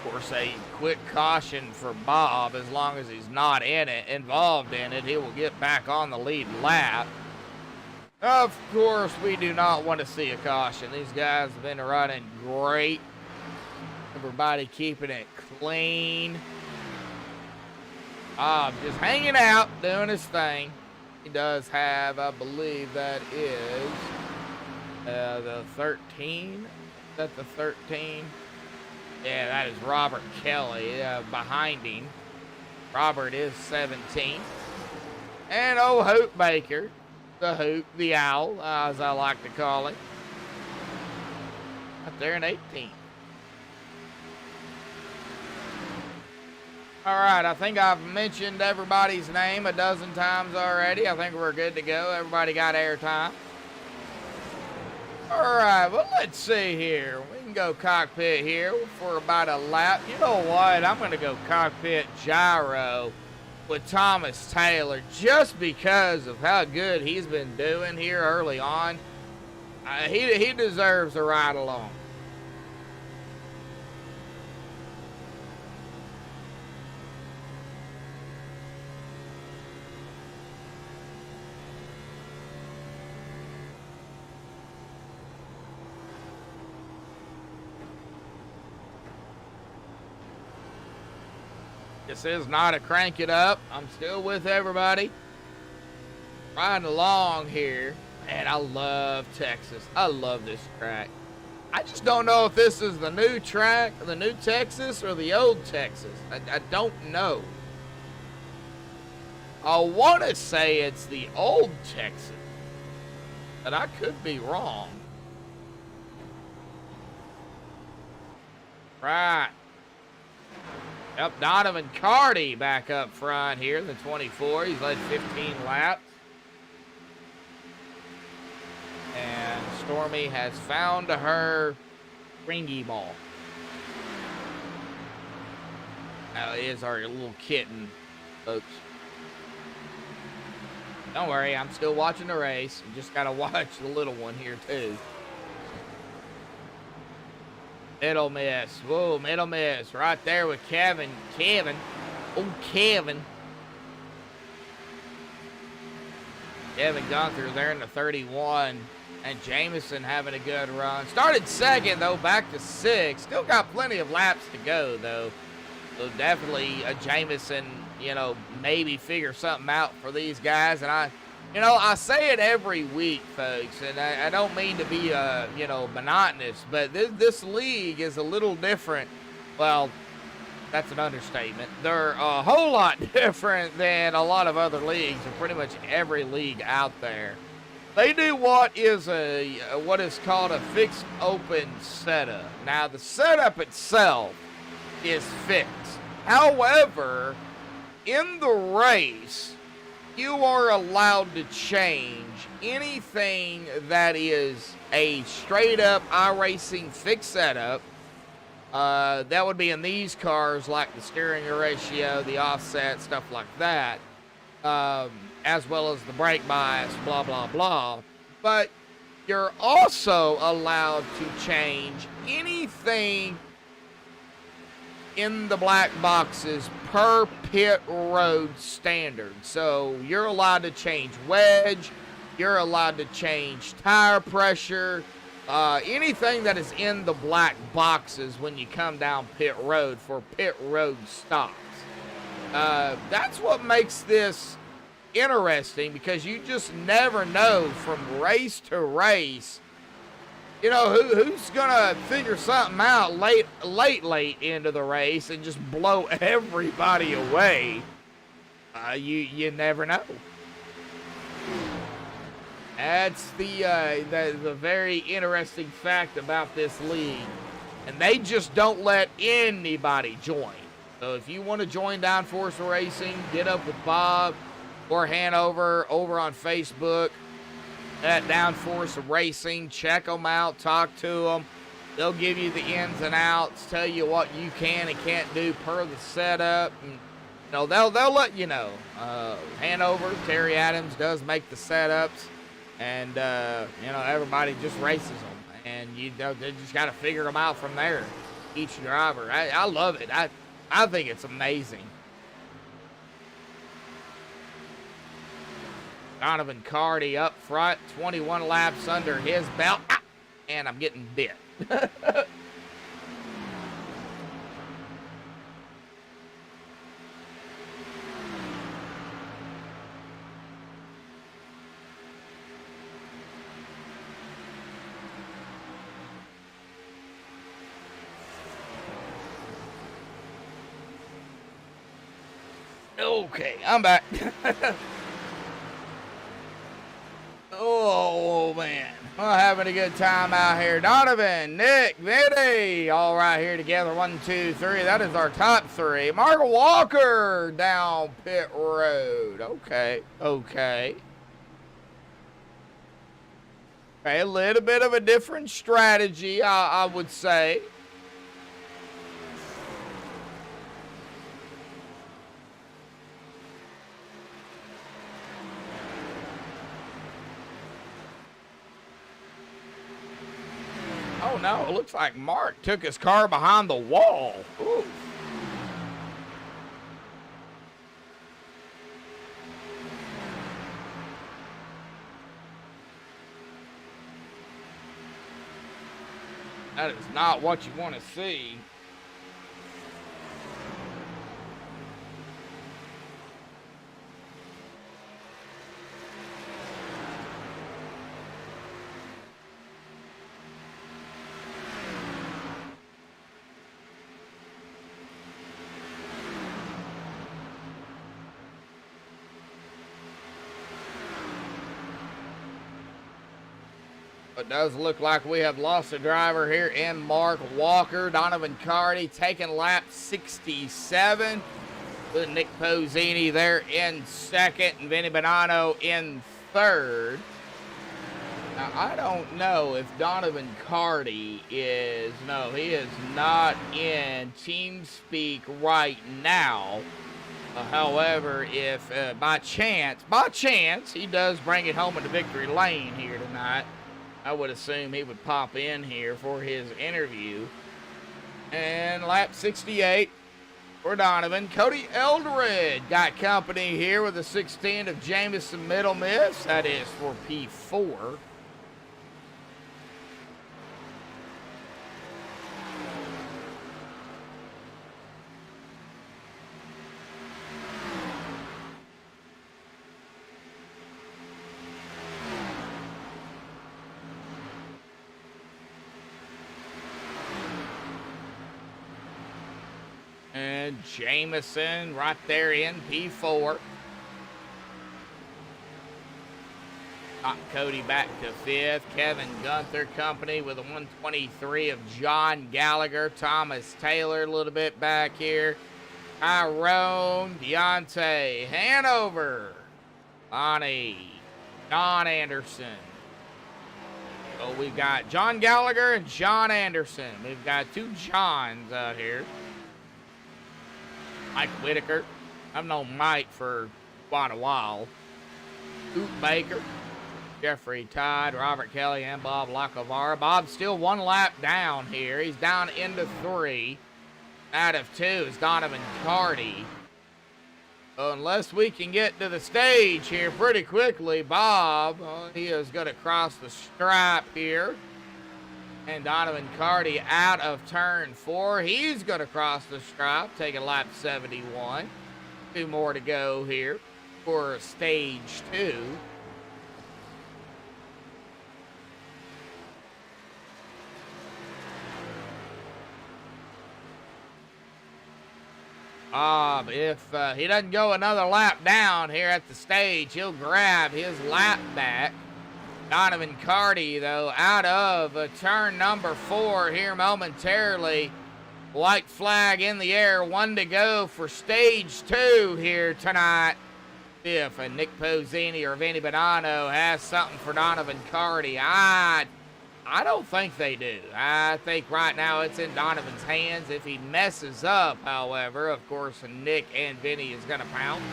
Of course, a quick caution for Bob. As long as he's not involved in it, he will get back on the lead lap. Of course, we do not want to see a caution. These guys have been running great. Everybody keeping it clean. just hanging out, doing his thing. He does have, I believe that is the 13. Is that the 13? Yeah, that is Robert Kelly behind him. Robert is 17. And old Hoot Baker, the Hoot, the Owl, as I like to call him, up there in 18. All right, I think I've mentioned everybody's name a dozen times already. I think we're good to go. Everybody got airtime. All right, well, let's see here. We can go cockpit here for about a lap. You know what? I'm going to go cockpit gyro with Thomas Taylor just because of how good he's been doing here early on. He deserves a ride along. This is not a crank it up. I'm still with everybody. Riding along here. And I love Texas. I love this track. I just don't know if this is the new track, the new Texas, or the old Texas. I don't know. I want to say it's the old Texas. But I could be wrong. Right. Yep, Donovan Carty back up front here, the 24. He's led 15 laps. And Stormy has found her ringy ball. That is our little kitten, folks. Don't worry, I'm still watching the race. You just got to watch the little one here, too. Middle miss. Whoa, middle miss. Right there with Kevin. Oh, Kevin. Kevin Gunther there in the 31. And Jameson having a good run. Started second, though, back to 6. Still got plenty of laps to go, though. So definitely Jameson, you know, maybe figure something out for these guys. And I say it every week, folks, and I don't mean to be, monotonous, but this league is a little different. Well, that's an understatement. They're a whole lot different than a lot of other leagues, or pretty much every league out there. They do what is called a fixed open setup. Now, the setup itself is fixed. However, in the race, you are allowed to change anything that is a straight-up iRacing fixed setup. That would be in these cars, like the steering ratio, the offset, stuff like that, as well as the brake bias, blah, blah, blah. But you're also allowed to change anything in the black boxes per pit road standard. So you're allowed to change wedge, you're allowed to change tire pressure, anything that is in the black boxes when you come down pit road for pit road stops. That's what makes this interesting, because you just never know from race to race, you know, who's gonna figure something out late into the race and just blow everybody away. You never know. That's the very interesting fact about this league, and they just don't let anybody join. So if you want to join Downforce Racing, get up with Bob or Hanover over on Facebook at Downforce Racing. Check them out, talk to them. They'll give you the ins and outs, tell you what you can and can't do per the setup. And, you know, they'll let you know. Hanover, Terry Adams does make the setups, and everybody just races them, and they just got to figure them out from there. Each driver, I love it. I think it's amazing. Donovan Carty up front, 21 laps under his belt. And I'm getting bit. Okay, I'm back. Oh, man. We're having a good time out here. Donovan, Nick, Vinny, all right here together. 1, 2, 3. That is our top 3. Mark Walker down pit road. Okay, okay. Okay, a little bit of a different strategy, I would say. Oh no, it looks like Mark took his car behind the wall. Ooh. That is not what you want to see. It does look like we have lost a driver here in Mark Walker. Donovan Carty taking lap 67 with Nick Pozzini there in second and Vinny Bonanno in third. Now, I don't know if Donovan Carty is, no, he is not in TeamSpeak right now. However, if by chance, he does bring it home in the victory lane here tonight, I would assume he would pop in here for his interview. And lap 68 for Donovan. Cody Eldred got company here with the 16 of Jamison Middle Miss. That is for P4. And Jamison right there in P4. Got Cody back to 5th. Kevin Gunther company with a 123 of John Gallagher. Thomas Taylor a little bit back here. Tyrone, Deontay, Hanover, Lonnie, John Anderson. So we've got John Gallagher and John Anderson. We've got 2 Johns out here. Mike Whitaker. I've known Mike for quite a while. Coop Baker, Jeffrey Todd, Robert Kelly, and Bob Lacovara. Bob's still 1 lap down here. He's down into 3. Out of 2 is Donovan Carty. So unless we can get to the stage here pretty quickly, Bob, he is going to cross the stripe here. And Donovan Carty out of turn 4. He's going to cross the stripe, taking lap 71. 2 more to go here for stage 2. If he doesn't go another lap down here at the stage, he'll grab his lap back. Donovan Carty, though, out of turn number 4 here momentarily. White flag in the air, 1 to go for stage 2 here tonight. If Nick Pozzini or Vinny Bonanno has something for Donovan Carty, I don't think they do. I think right now it's in Donovan's hands. If he messes up, however, of course, Nick and Vinny is going to pounce.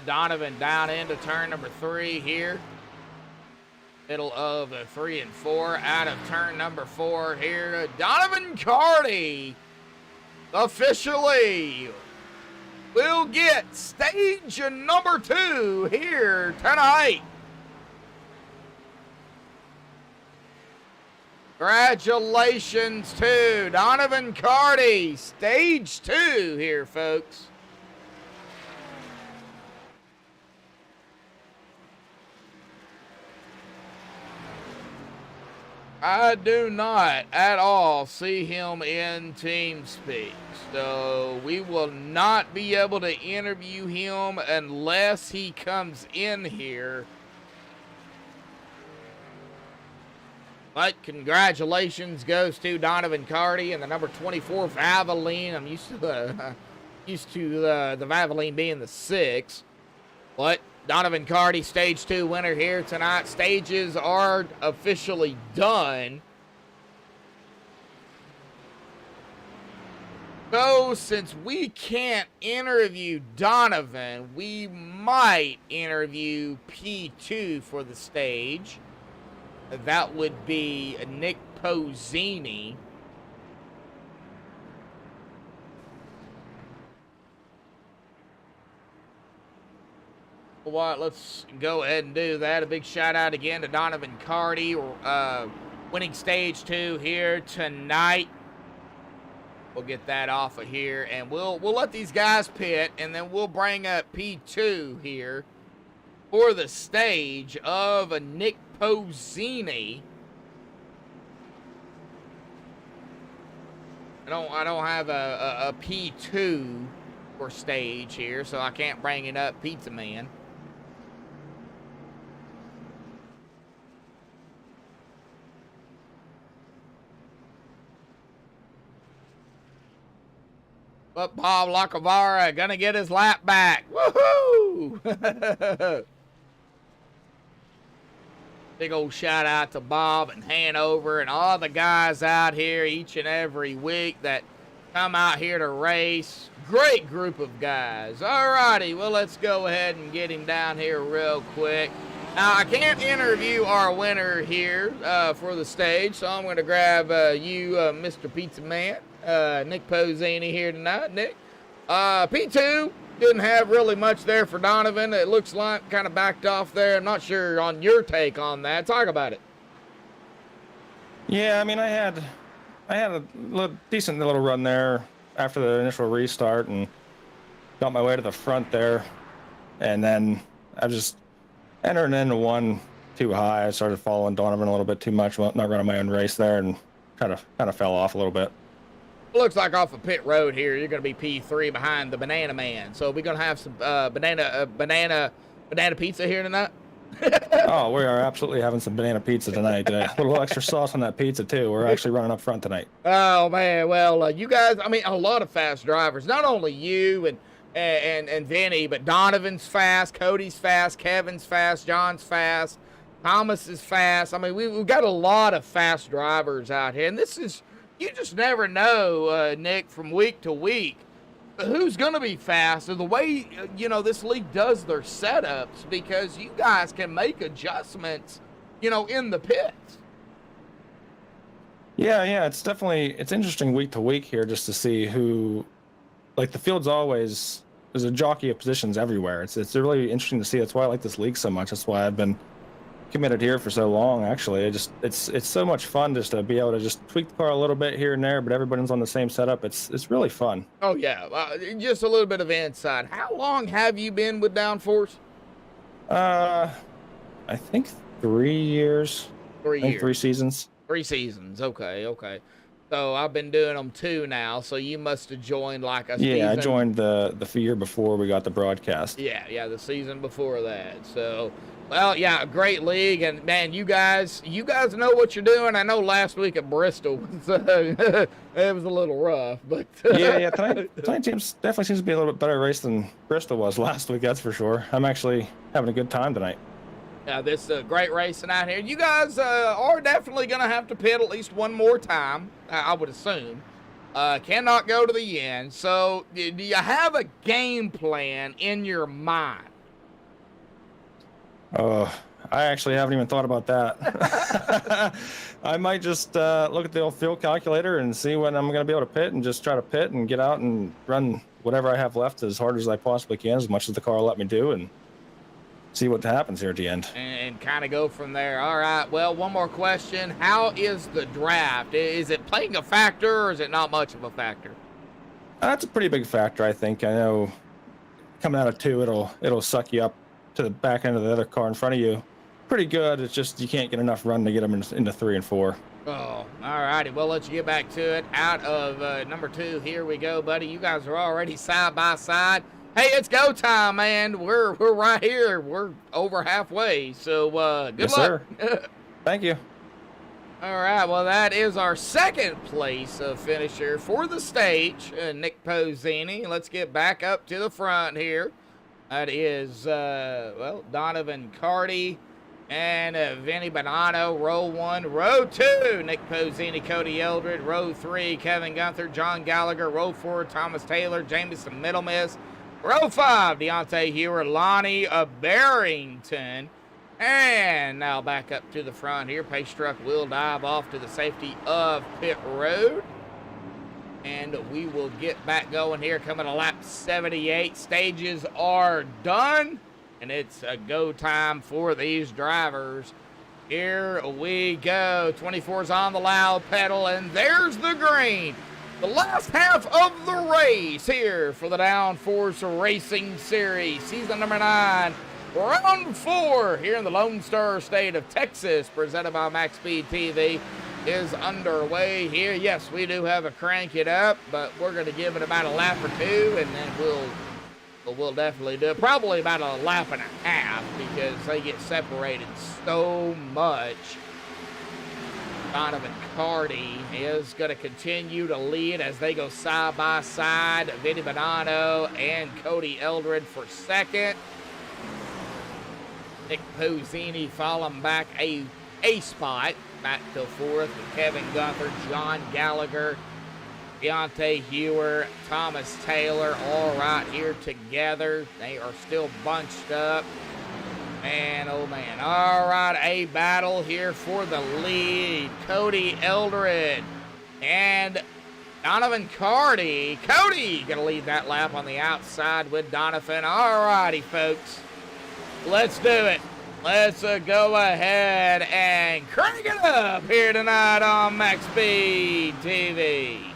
Donovan down into turn number 3 here. Middle of 3 and 4. Out of turn number 4 here. Donovan Carty officially will get stage number 2 here tonight. Congratulations to Donovan Carty. Stage 2 here, folks. I do not at all see him in TeamSpeak. So we will not be able to interview him unless he comes in here. But congratulations goes to Donovan Carty and the number 24 Valvoline. I'm used to the Valvoline being the 6. But Donovan Carty, Stage 2 winner here tonight. Stages are officially done. So, since we can't interview Donovan, we might interview P2 for the stage. That would be Nick Pozzini. What? Let's go ahead and do that. A big shout out again to Donovan Carty, winning Stage 2 here tonight. We'll get that off of here, and we'll let these guys pit, and then we'll bring up P2 here for the stage of a Nick Pozzini. I don't have a P2 for stage here, so I can't bring it up, Pizza Man. But Bob Lacavara gonna get his lap back. Woohoo! Big old shout out to Bob and Hanover and all the guys out here each and every week that come out here to race. Great group of guys. All righty, well, let's go ahead and get him down here real quick. Now, I can't interview our winner here for the stage, so I'm going to grab you, Mr. Pizza Man. Nick Pozzini here tonight. Nick, P2 didn't have really much there for Donovan. It looks like kind of backed off there. I'm not sure on your take on that. Talk about it. Yeah, I mean, I had a decent little run there after the initial restart and got my way to the front there, and then I just entered into one too high. I started following Donovan a little bit too much, not running my own race there, and kind of fell off a little bit. Looks like off of pit road here, you're going to be P3 behind the Banana Man. So we're going to have some banana pizza here tonight. Oh, we are absolutely having some banana pizza tonight. A little extra sauce on that pizza too. We're actually running up front tonight. Oh man, well, you guys, I mean, a lot of fast drivers. Not only you and Vinny, but Donovan's fast, Cody's fast, Kevin's fast, John's fast, Thomas is fast. I mean, we've got a lot of fast drivers out here, and this is. You just never know, Nick, from week to week, who's going to be fast. And the way, this league does their setups, because you guys can make adjustments, in the pits. Yeah, it's interesting week to week here just to see who, like the field's always, there's a jockey of positions everywhere. It's really interesting to see. That's why I like this league so much. That's why I've been committed here for so long. Actually, it's so much fun just to be able to just tweak the car a little bit here and there, but everybody's on the same setup. It's really fun. Oh yeah, just a little bit of insight. How long have you been with Downforce? I think 3 years. 3 years. 3 seasons. 3 seasons. Okay. So I've been doing them 2 now. So you must have joined like a season. Yeah, I joined the year before we got the broadcast. Yeah, the season before that. So. Well, yeah, a great league, and man, you guys know what you're doing. I know last week at Bristol was, it was a little rough, but yeah. Tonight definitely seems to be a little bit better race than Bristol was last week. That's for sure. I'm actually having a good time tonight. Yeah, this is a great race tonight here. You guys are definitely going to have to pit at least one more time, I would assume. Cannot go to the end. So, do you have a game plan in your mind? I actually haven't even thought about that. I might just look at the old fuel calculator and see when I'm going to be able to pit and just try to pit and get out and run whatever I have left as hard as I possibly can, as much as the car will let me do, and see what happens here at the end. And kind of go from there. All right, well, one more question. How is the draft? Is it playing a factor, or is it not much of a factor? That's a pretty big factor, I think. I know coming out of 2, it'll suck you up to the back end of the other car in front of you pretty good. It's just you can't get enough run to get them into 3 and 4. Oh, all righty. Well, let's get back to it. Out of number 2, here we go, buddy. You guys are already side by side. Hey, it's go time, man. We're right here. We're over halfway. So good Yes, luck. sir. Thank you. All right. Well, that is our second place finisher for the stage, Nick Pozzini. Let's get back up to the front here. That is well, Donovan Carty and Vinny Bonanno. Row 1. Row 2, Nick Pozzini, Cody Eldred. Row 3, Kevin Gunther, John Gallagher. Row 4, Thomas Taylor, Jamison Middlemiss. Row 5, Deontay Hewer, Lonnie Barrington. And now back up to the front here. Pace truck will dive off to the safety of pit road. And we will get back going here, coming to lap 78. Stages are done. And it's a go time for these drivers. Here we go. 24's on the loud pedal, and there's the green. The last half of the race here for the Downforce Racing Series, season number 9, round 4 here in the Lone Star State of Texas, presented by MaxspeedTV, is underway here. Yes, we do have a crank it up, but we're going to give it about a lap or 2, and then we'll definitely do it. Probably about a lap and a half, because they get separated so much. Donovan Carty is going to continue to lead as they go side by side. Vinny Bonanno and Cody Eldred for second. Nick Pozzini falling back a spot back to fourth with Kevin Gunther, John Gallagher, Deontay Hewer, Thomas Taylor, all right here together. They are still bunched up. Man, oh man. All right, a battle here for the lead. Cody Eldred and Donovan Carty. Cody going to lead that lap on the outside with Donovan. All righty, folks. Let's do it. Let's go ahead and crank it up here tonight on MaxspeedTV.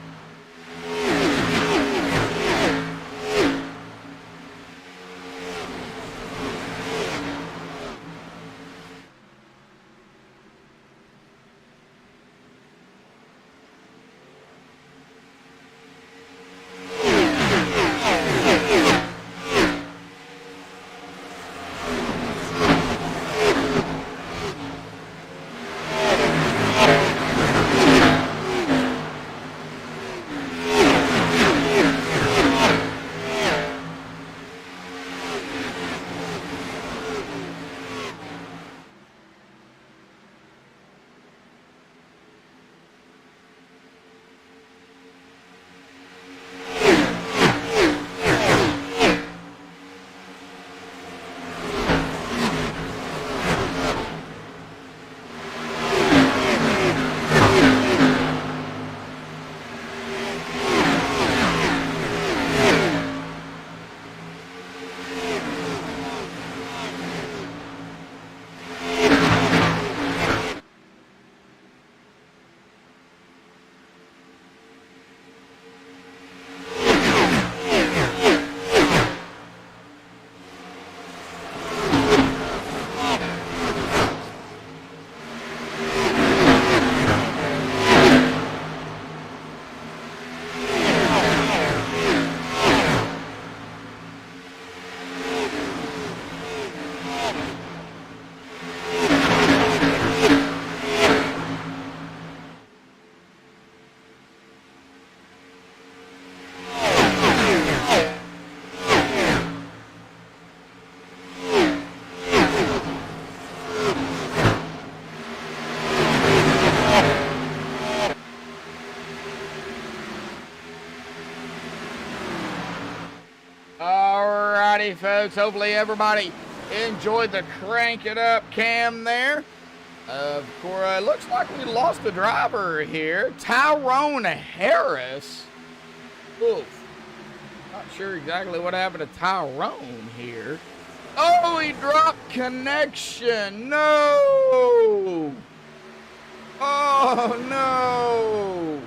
Alrighty, folks. Hopefully everybody enjoyed the crank it up cam there. Of course, it looks like we lost a driver here. Tyrone Harris. Oof. Not sure exactly what happened to Tyrone here. Oh, he dropped connection. No. Oh, no.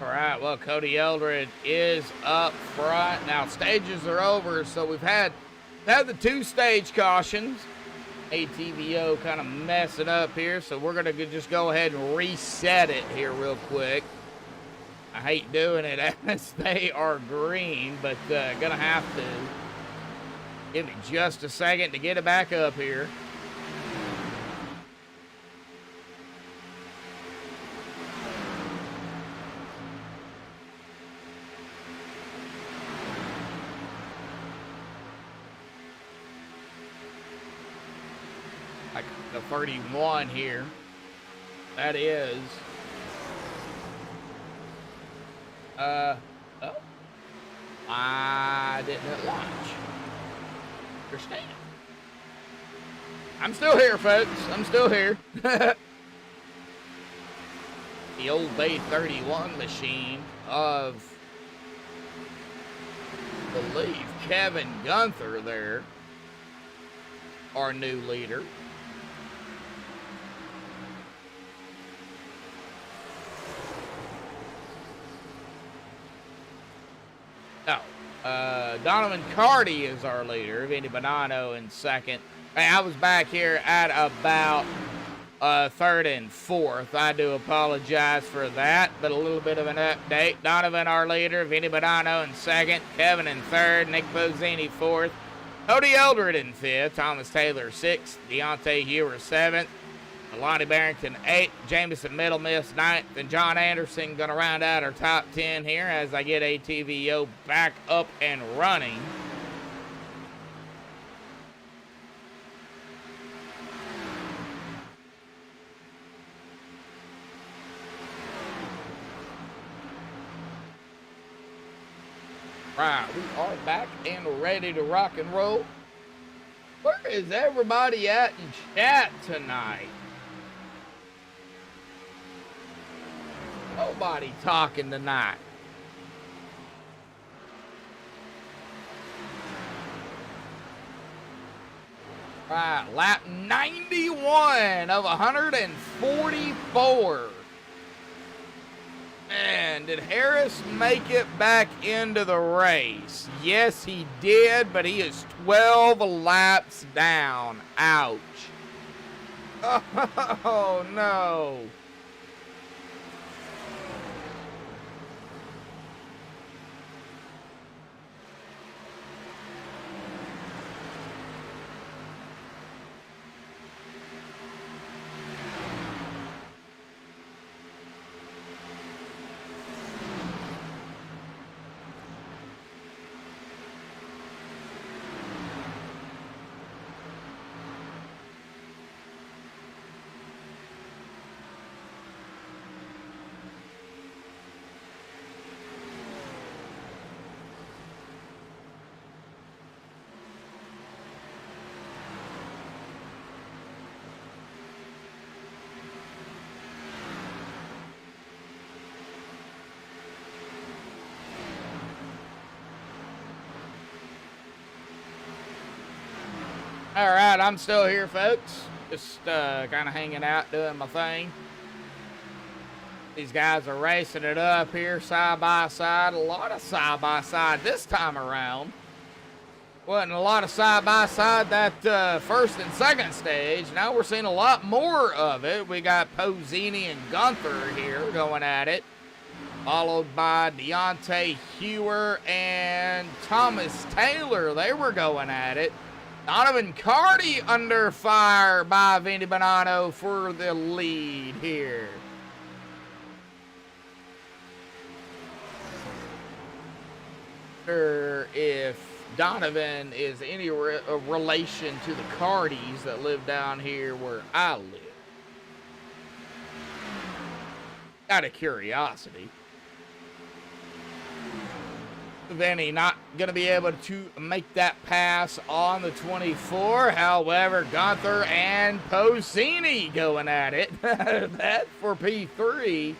All right, well, Cody Eldred is up front. Now, stages are over, so we've had the 2-stage cautions. ATVO kind of messing up here, so we're going to just go ahead and reset it here real quick. I hate doing it as they are green, but going to have to give me just a second to get it back up here. Like the 31 here. That is. Oh. I didn't launch. Understand. I'm still here, folks. I'm still here. The old Bay 31 machine of, I believe, Kevin Gunther there, our new leader. No. Donovan Carty is our leader. Vinny Bonanno in second. Hey, I was back here at about third and fourth. I do apologize for that, but a little bit of an update. Donovan, our leader. Vinny Bonanno in second. Kevin in third. Nick Bozzini fourth. Cody Eldred in fifth. Thomas Taylor sixth. Deontay Hewer seventh. Lonnie Barrington 8th, Jamison Middle Miss 9th, and John Anderson going to round out our top 10 here as I get ATVO back up and running. Right, we are back and ready to rock and roll. Where is everybody at in chat tonight? Nobody talking tonight. Right, lap 91 of 144. Man, did Harris make it back into the race? Yes, he did, but he is 12 laps down. Ouch. Oh, no. All right, I'm still here, folks. Just kind of hanging out, doing my thing. These guys are racing it up here side by side. A lot of side by side this time around. Wasn't a lot of side by side that first and second stage. Now we're seeing a lot more of it. We got Pozzini and Gunther here going at it, followed by Deontay Hewer and Thomas Taylor. They were going at it. Donovan Carty under fire by Vinny Bonanno for the lead here. If Donovan is any relation to the Cardys that live down here where I live. Out of curiosity. Vinny not going to be able to make that pass on the 24. However, Gunther and Pozzini going at it. That for P3.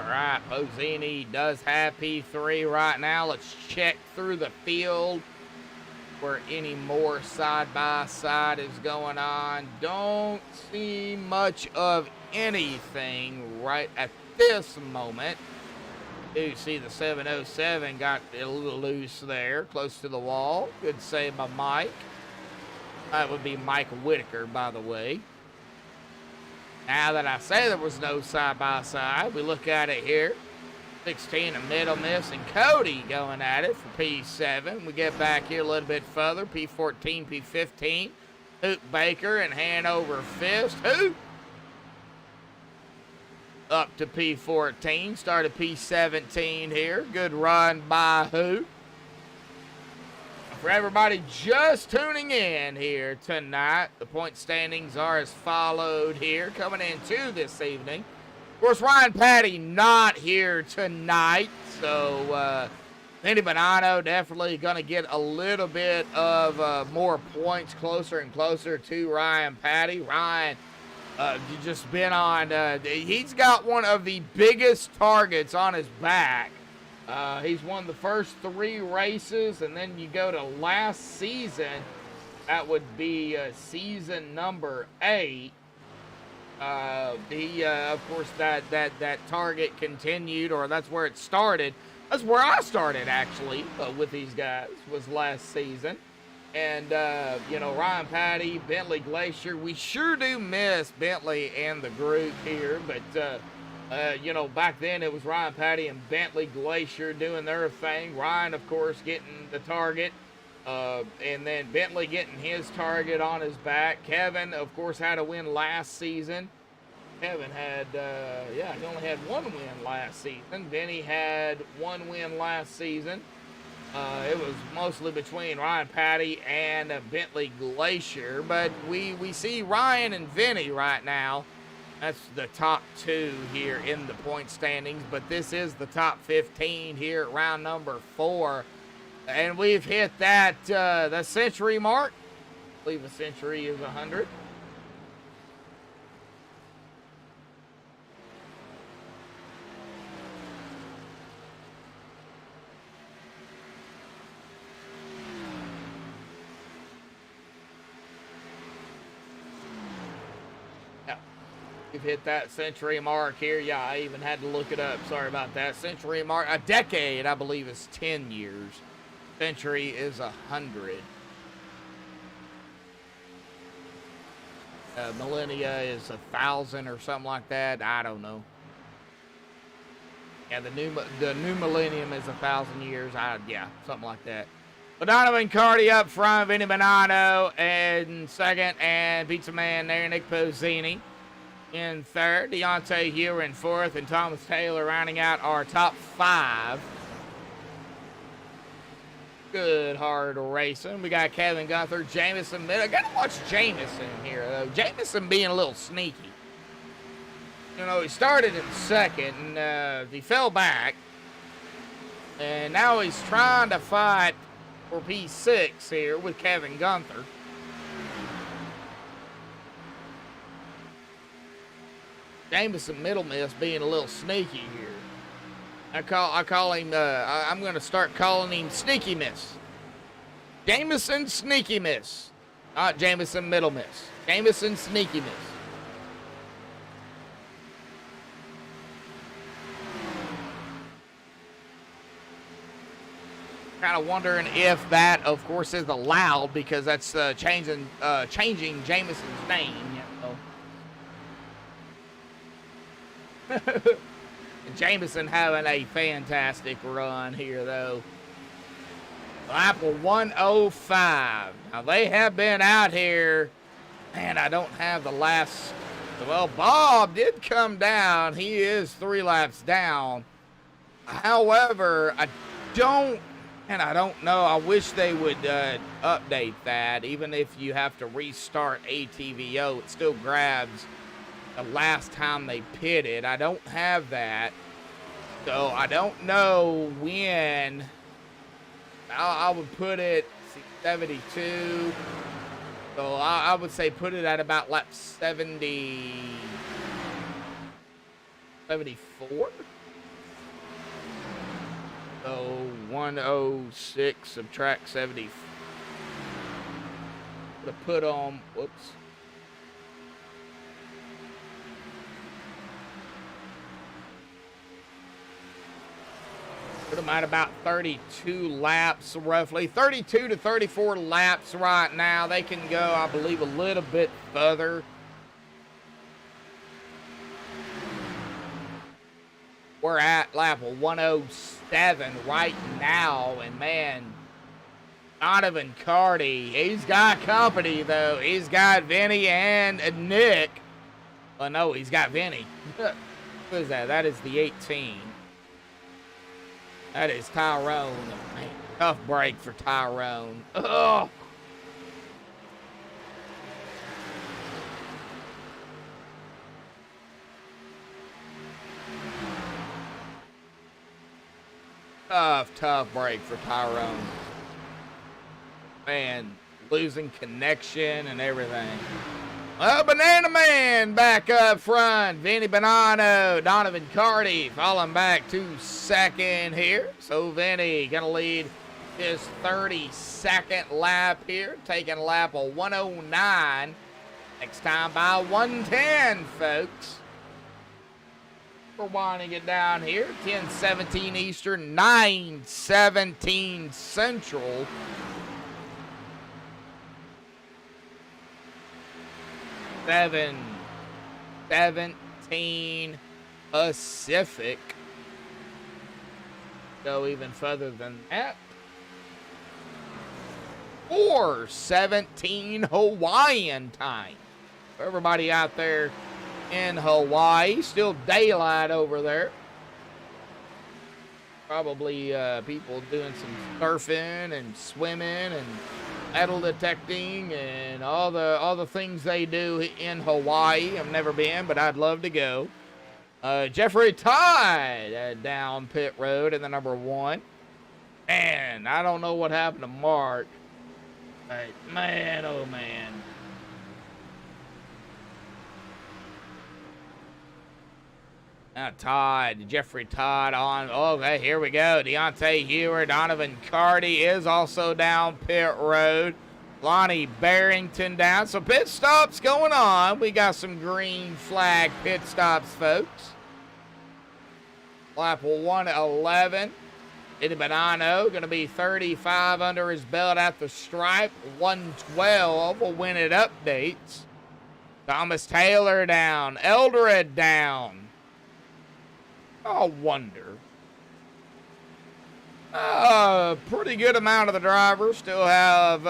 right, Posini does have P3 right now. Let's check through the field where any more side-by-side is going on. Don't see much of anything right at this moment. Do see the 707 got a little loose there, close to the wall. Good save by Mike. That would be Mike Whitaker, by the way. Now that I say there was no side-by-side, we look at it here. 16 a middle miss, and Cody going at it for P7. We get back here a little bit further. P14, P15. Hoot Baker and Hanover Fist. Hoot up to P14. Started P17 here. Good run by Hoot. For everybody just tuning in here tonight, the point standings are as followed here. Coming into this evening. Of course, Ryan Patty not here tonight, so Vinny Bonanno definitely going to get a little bit of more points closer and closer to Ryan Patty. Ryan just been on, he's got one of the biggest targets on his back. He's won the first 3 races, and then you go to last season. That would be season number 8. Of course, that target continued, or that's where it started. That's where I started, actually, with these guys, was last season. And, you know, Ryan Patty, Bentley Glacier, we sure do miss Bentley and the group here, but, you know, back then it was Ryan Patty and Bentley Glacier doing their thing. Ryan, of course, getting the target. And then Bentley getting his target on his back. Kevin, of course, had a win last season. Kevin had, yeah, he only had 1 win last season. Benny had 1 win last season. It was mostly between Ryan Patty and Bentley Glacier. But we see Ryan and Vinny right now. That's the top 2 here in the point standings. But this is the top 15 here at round number 4. And we've hit that, the century mark. I believe a century is 100. Yeah, we've hit that century mark here. Yeah, I even had to look it up. Sorry about that. Century mark, a decade, I believe, is 10 years. Century is 100. Millennia is 1,000 or something like that. I don't know. Yeah, the new millennium is 1,000 years. Yeah, something like that. But Donovan Cardi up front, Vinny Bonanno in second, and Pizza Man there, Nick Posini in third, Deontay Hewer in fourth, and Thomas Taylor rounding out our top 5. Good hard racing. We got Kevin Gunther, Jameson. I gotta watch Jameson here, though. Jameson being a little sneaky. You know, he started in second, and he fell back. And now he's trying to fight for P6 here with Kevin Gunther. Jameson middle miss being a little sneaky here. I call him, I'm going to start calling him Sneaky Miss. Jameson Sneaky Miss. Not Jameson Middle Miss. Jameson Sneaky Miss. Kind of wondering if that, of course, is allowed, because that's changing Jameson's name, you know. Jameson having a fantastic run here, though. Lap 105. Now, they have been out here, and I don't have the last. Well, Bob did come down. He is 3 laps down. However, I don't know. I wish they would update that. Even if you have to restart ATVO, it still grabs the last time they pitted. I don't have that, so I don't know when. I would put it 72, so I would say put it at about lap 74. So 106 subtract 70. To put on, whoops. Put them at about 32 laps, roughly 32 to 34 laps right now. They can go, I believe, a little bit further. We're at lap 107 right now, and man, Donovan Carty, he's got company though. He's got Vinny and Nick. Oh no, he's got Vinny. What is that? That is the 18. That is Tyrone. Man, tough break for Tyrone. Ugh. Tough break for Tyrone. Man, losing connection and everything. Well, Banana Man back up front. Vinny Bonanno, Donovan Carty falling back to second here. So Vinny gonna lead his 32nd lap here, taking lap of 109. Next time by 110, folks. We're winding it down here. 10:17 Eastern, 9:17 Central. Seven 17 Pacific. Go even further than that. 4:17 Hawaiian time. For everybody out there in Hawaii, still daylight over there. Probably people doing some surfing and swimming and metal detecting and all the things they do in Hawaii. I've never been, but I'd love to go. Jeffrey Todd down pit road in the number 1. Man, I don't know what happened to Mark, but man, oh man. Now Jeffrey Todd on. Okay, here we go. Deontay Hewer, Donovan Carty is also down pit road. Lonnie Barrington down. So pit stops going on. We got some green flag pit stops, folks. Lap 111. Vinny Bonanno going to be 35 under his belt at the stripe. 112 will win it updates. Thomas Taylor down. Eldred down. I wonder. Pretty good amount of the drivers still have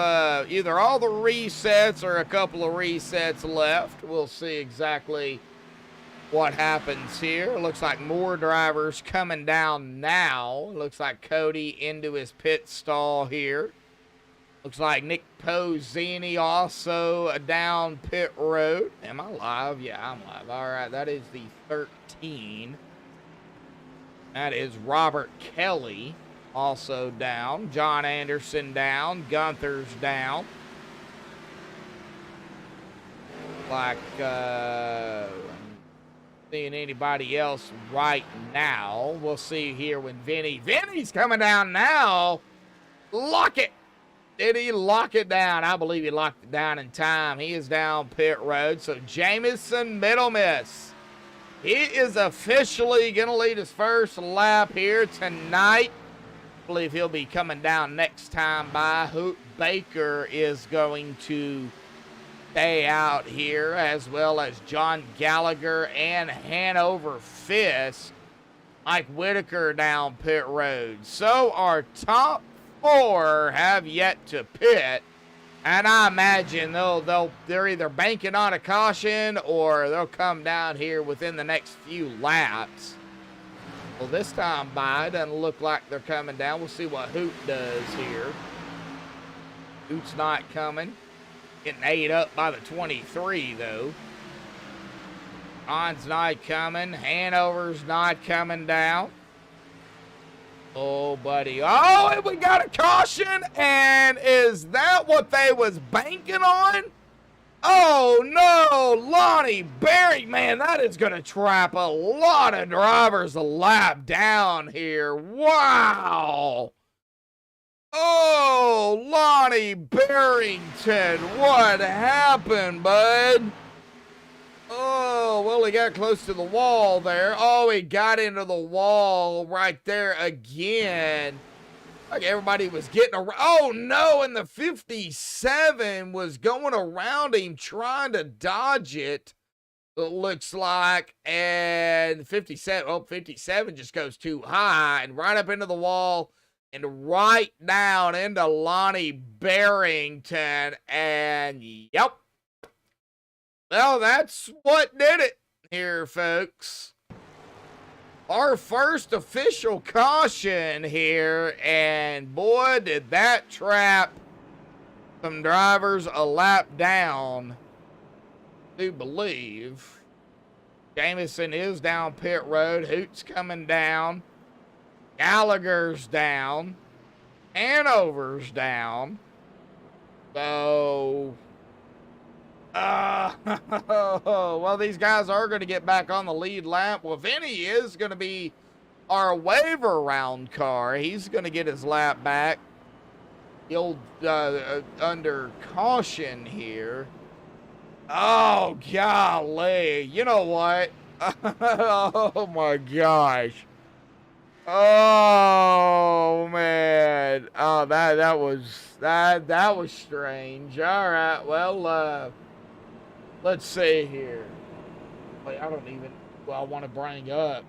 either all the resets or a couple of resets left. We'll see exactly what happens here. Looks like more drivers coming down now. Looks like Cody into his pit stall here. Looks like Nick Pozzini also down pit road. Am I live? Yeah, I'm live. All right, that is the 13. That is Robert Kelly also down. John Anderson down. Gunther's down. Like, seeing anybody else right now. We'll see here when Vinny's coming down now. Lock it. Did he lock it down? I believe he locked it down in time. He is down pit road. So Jamison Middlemiss. He is officially going to lead his first lap here tonight. I believe he'll be coming down next time by. Hoot Baker is going to stay out here, as well as John Gallagher and Hanover Fisk. Mike Whitaker down pit road. So our top 4 have yet to pit. And I imagine they're either banking on a caution or they'll come down here within the next few laps. Well, this time by, it doesn't look like they're coming down. We'll see what Hoot does here. Hoot's not coming. Getting ate up by the 23, though. Ron's not coming. Hanover's not coming down. Oh, buddy. Oh, and we got a caution. And is that what they was banking on? Oh no, Lonnie Berry, man, that is going to trap a lot of drivers a lap down here. Wow. Oh, Lonnie Barrington, what happened, bud? Oh, well, he got close to the wall there. Oh, he got into the wall right there again. Like everybody was getting around. Oh, no, and the 57 was going around him trying to dodge it, it looks like. And 57 just goes too high and right up into the wall and right down into Lonnie Barrington. And, yep. Well, that's what did it here, folks. Our first official caution here, and boy, did that trap some drivers a lap down, I do believe. Jamison is down pit road. Hoot's coming down. Gallagher's down. Hanover's down. So... well, these guys are going to get back on the lead lap. Well, Vinny is going to be our waiver round car. He's going to get his lap back. The old under caution here. Oh, golly. You know what? Oh, my gosh. Oh, man. Oh, that was strange. All right. Well, let's see here. Wait, I want to bring up.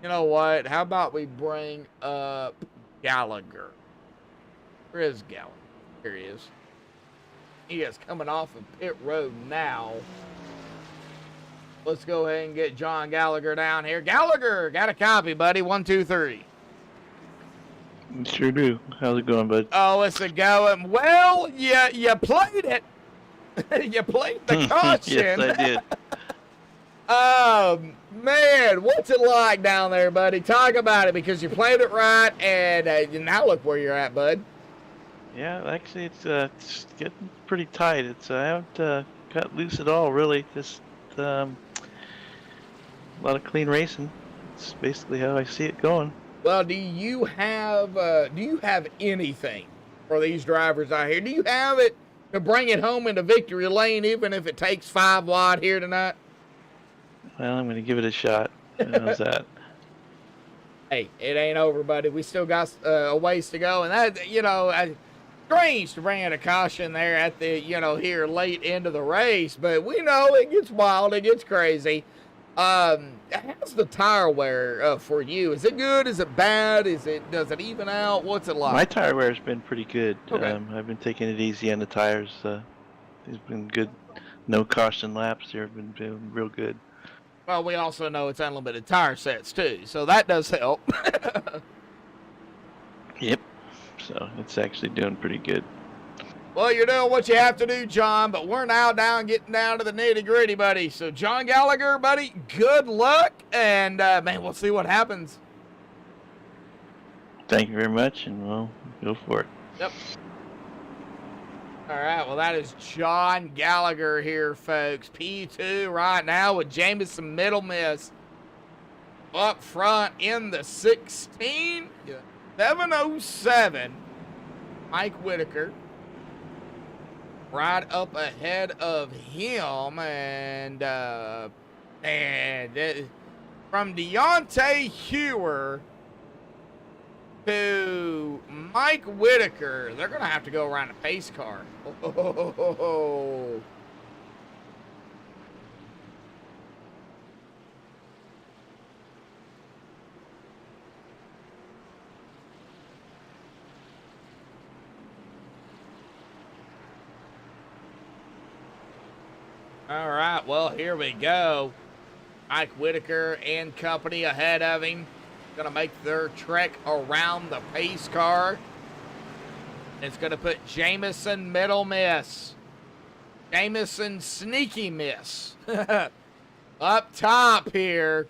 You know what? How about we bring up Gallagher? Where is Gallagher? Here he is. He is coming off of pit road now. Let's go ahead and get John Gallagher down here. Gallagher, got a copy, buddy. 1, 2, 3. Sure do. How's it going, bud? Oh, it's a going. Well, you played it. You played the caution. Yes, I did. Man, what's it like down there, buddy? Talk about it, because you played it right, and now look where you're at, bud. Yeah, actually, it's getting pretty tight. I haven't got loose at all, really. Just a lot of clean racing. It's basically how I see it going. Well, do you have anything for these drivers out here? Do you have it to bring it home into victory lane, even if it takes 5 wide here tonight? Well, I'm going to give it a shot. How's that? Hey, it ain't over, buddy. We still got a ways to go, and that, strange to bring in a caution there at the, here late into the race, but we know it gets wild, it gets crazy. How's the tire wear for you? Is it good? Is it bad? Does it even out? What's it like? My tire wear has been pretty good. Okay. I've been taking it easy on the tires. It's been good. No caution laps here. Have been doing real good. Well, we also know it's unlimited tire sets too, so that does help. Yep. So it's actually doing pretty good. Well, you're doing what you have to do, John, but we're now getting down to the nitty-gritty, buddy. So, John Gallagher, buddy, good luck, and, man, we'll see what happens. Thank you very much, and we'll go for it. Yep. All right, well, that is John Gallagher here, folks. P2 right now with Jamison Middle Miss up front in the 16. 707. Mike Whitaker right up ahead of him, and from Deontay Hewer to Mike Whitaker, they're gonna have to go around a pace car. Oh. All right, well, here we go. Mike Whitaker and company ahead of him. Going to make their trek around the pace car. It's going to put Jamison Middle Miss. Jamison Sneaky Miss. Up top here.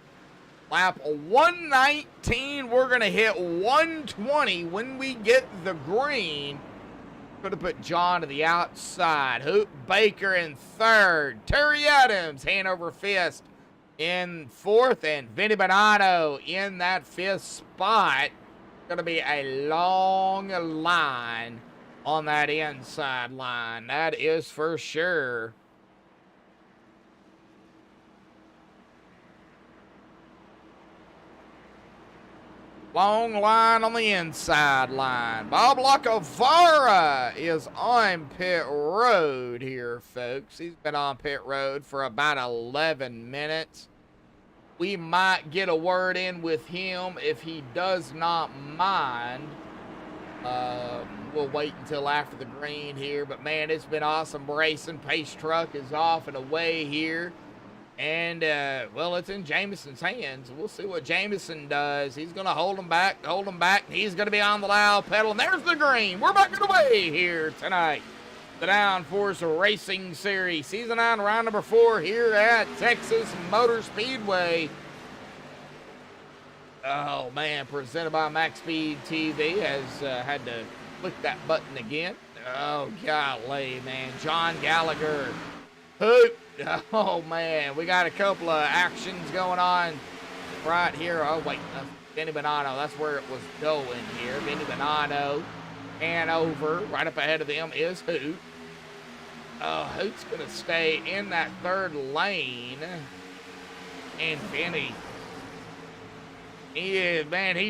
Lap 119. We're going to hit 120 when we get the green. Going to put John to the outside. Hoop Baker in third. Terry Adams, hand over fist in fourth. And Vinny Bonanno in that fifth spot. Going to be a long line on that inside line. That is for sure. Long line on the inside line. Bob Lacavara is on pit road here, folks. He's been on pit road for about 11 minutes. We might get a word in with him if he does not mind. We'll wait until after the green here. But, man, it's been awesome racing. Pace truck is off and away here. And, well, it's in Jameson's hands. We'll see what Jameson does. He's going to hold him back. He's going to be on the loud pedal. And there's the green. We're back away here tonight. The Downforce Racing Series, Season 9, round number 4 here at Texas Motor Speedway. Oh, man, presented by MaxspeedTV. Has had to click that button again. Oh, golly, man. John Gallagher. Hoop. Oh, man, we got a couple of actions going on right here. Oh, wait, Vinny Bonanno, that's where it was going here. Vinny Bonanno, and over, right up ahead of them is Hoot. Hoot's going to stay in that third lane. And Vinny, he's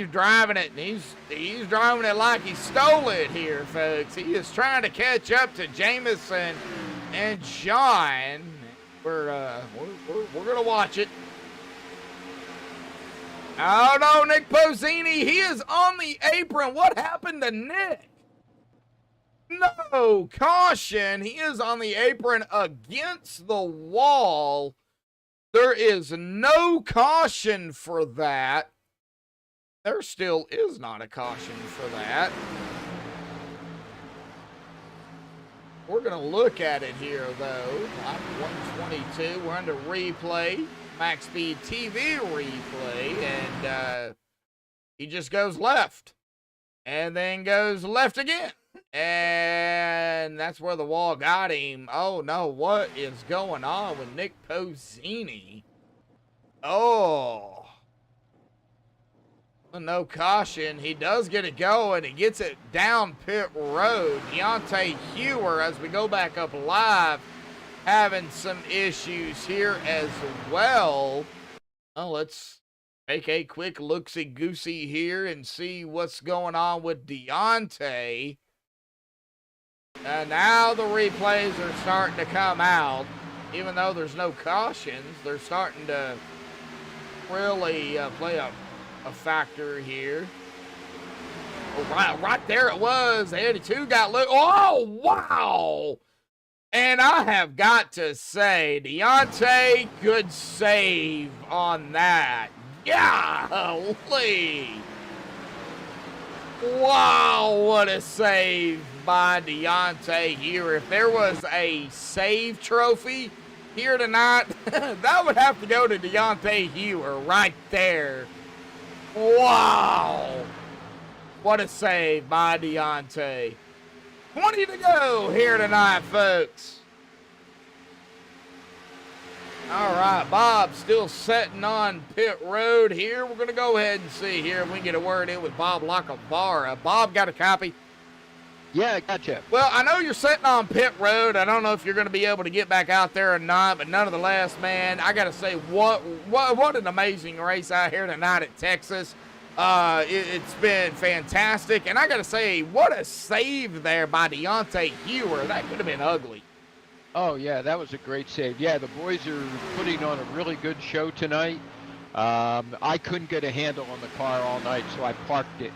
driving it, and he's driving it like he stole it here, folks. He is trying to catch up to Jameson and John. We're gonna watch it. Oh no, Nick Pozzini, he is on the apron. What happened to Nick? No, caution. He is on the apron against the wall. There is no caution for that. There still is not a caution for that. We're going to look at it here, though. Lap 122. We're under replay. MaxspeedTV replay. And he just goes left. And then goes left again. And that's where the wall got him. Oh, no. What is going on with Nick Pozzini? Oh. No caution. He does get it going. He gets it down pit road. Deontay Hewer, as we go back up live, having some issues here as well. Oh, let's take a quick look-see-goosey here and see what's going on with Deontay. And now the replays are starting to come out. Even though there's no cautions, they're starting to really play a factor here. Oh, right there it was. 82 got loose. Oh, wow. And I have got to say, Deontay, good save on that. Golly. Wow, what a save by Deontay here. If there was a save trophy here tonight, that would have to go to Deontay Hewer right there. Wow. What a save by Deontay. 20 to go here tonight, folks. All right, Bob still sitting on pit road here. We're going to go ahead and see here if we can get a word in with Bob Lacavara. Bob, got a copy? Yeah, gotcha. Well, I know you're sitting on pit road. I don't know if you're going to be able to get back out there or not, but nonetheless, man, I got to say, what an amazing race out here tonight at Texas. It's been fantastic, and I got to say, what a save there by Deontay Hewer. That could have been ugly. Oh, yeah, that was a great save. Yeah, the boys are putting on a really good show tonight. I couldn't get a handle on the car all night, so I parked it.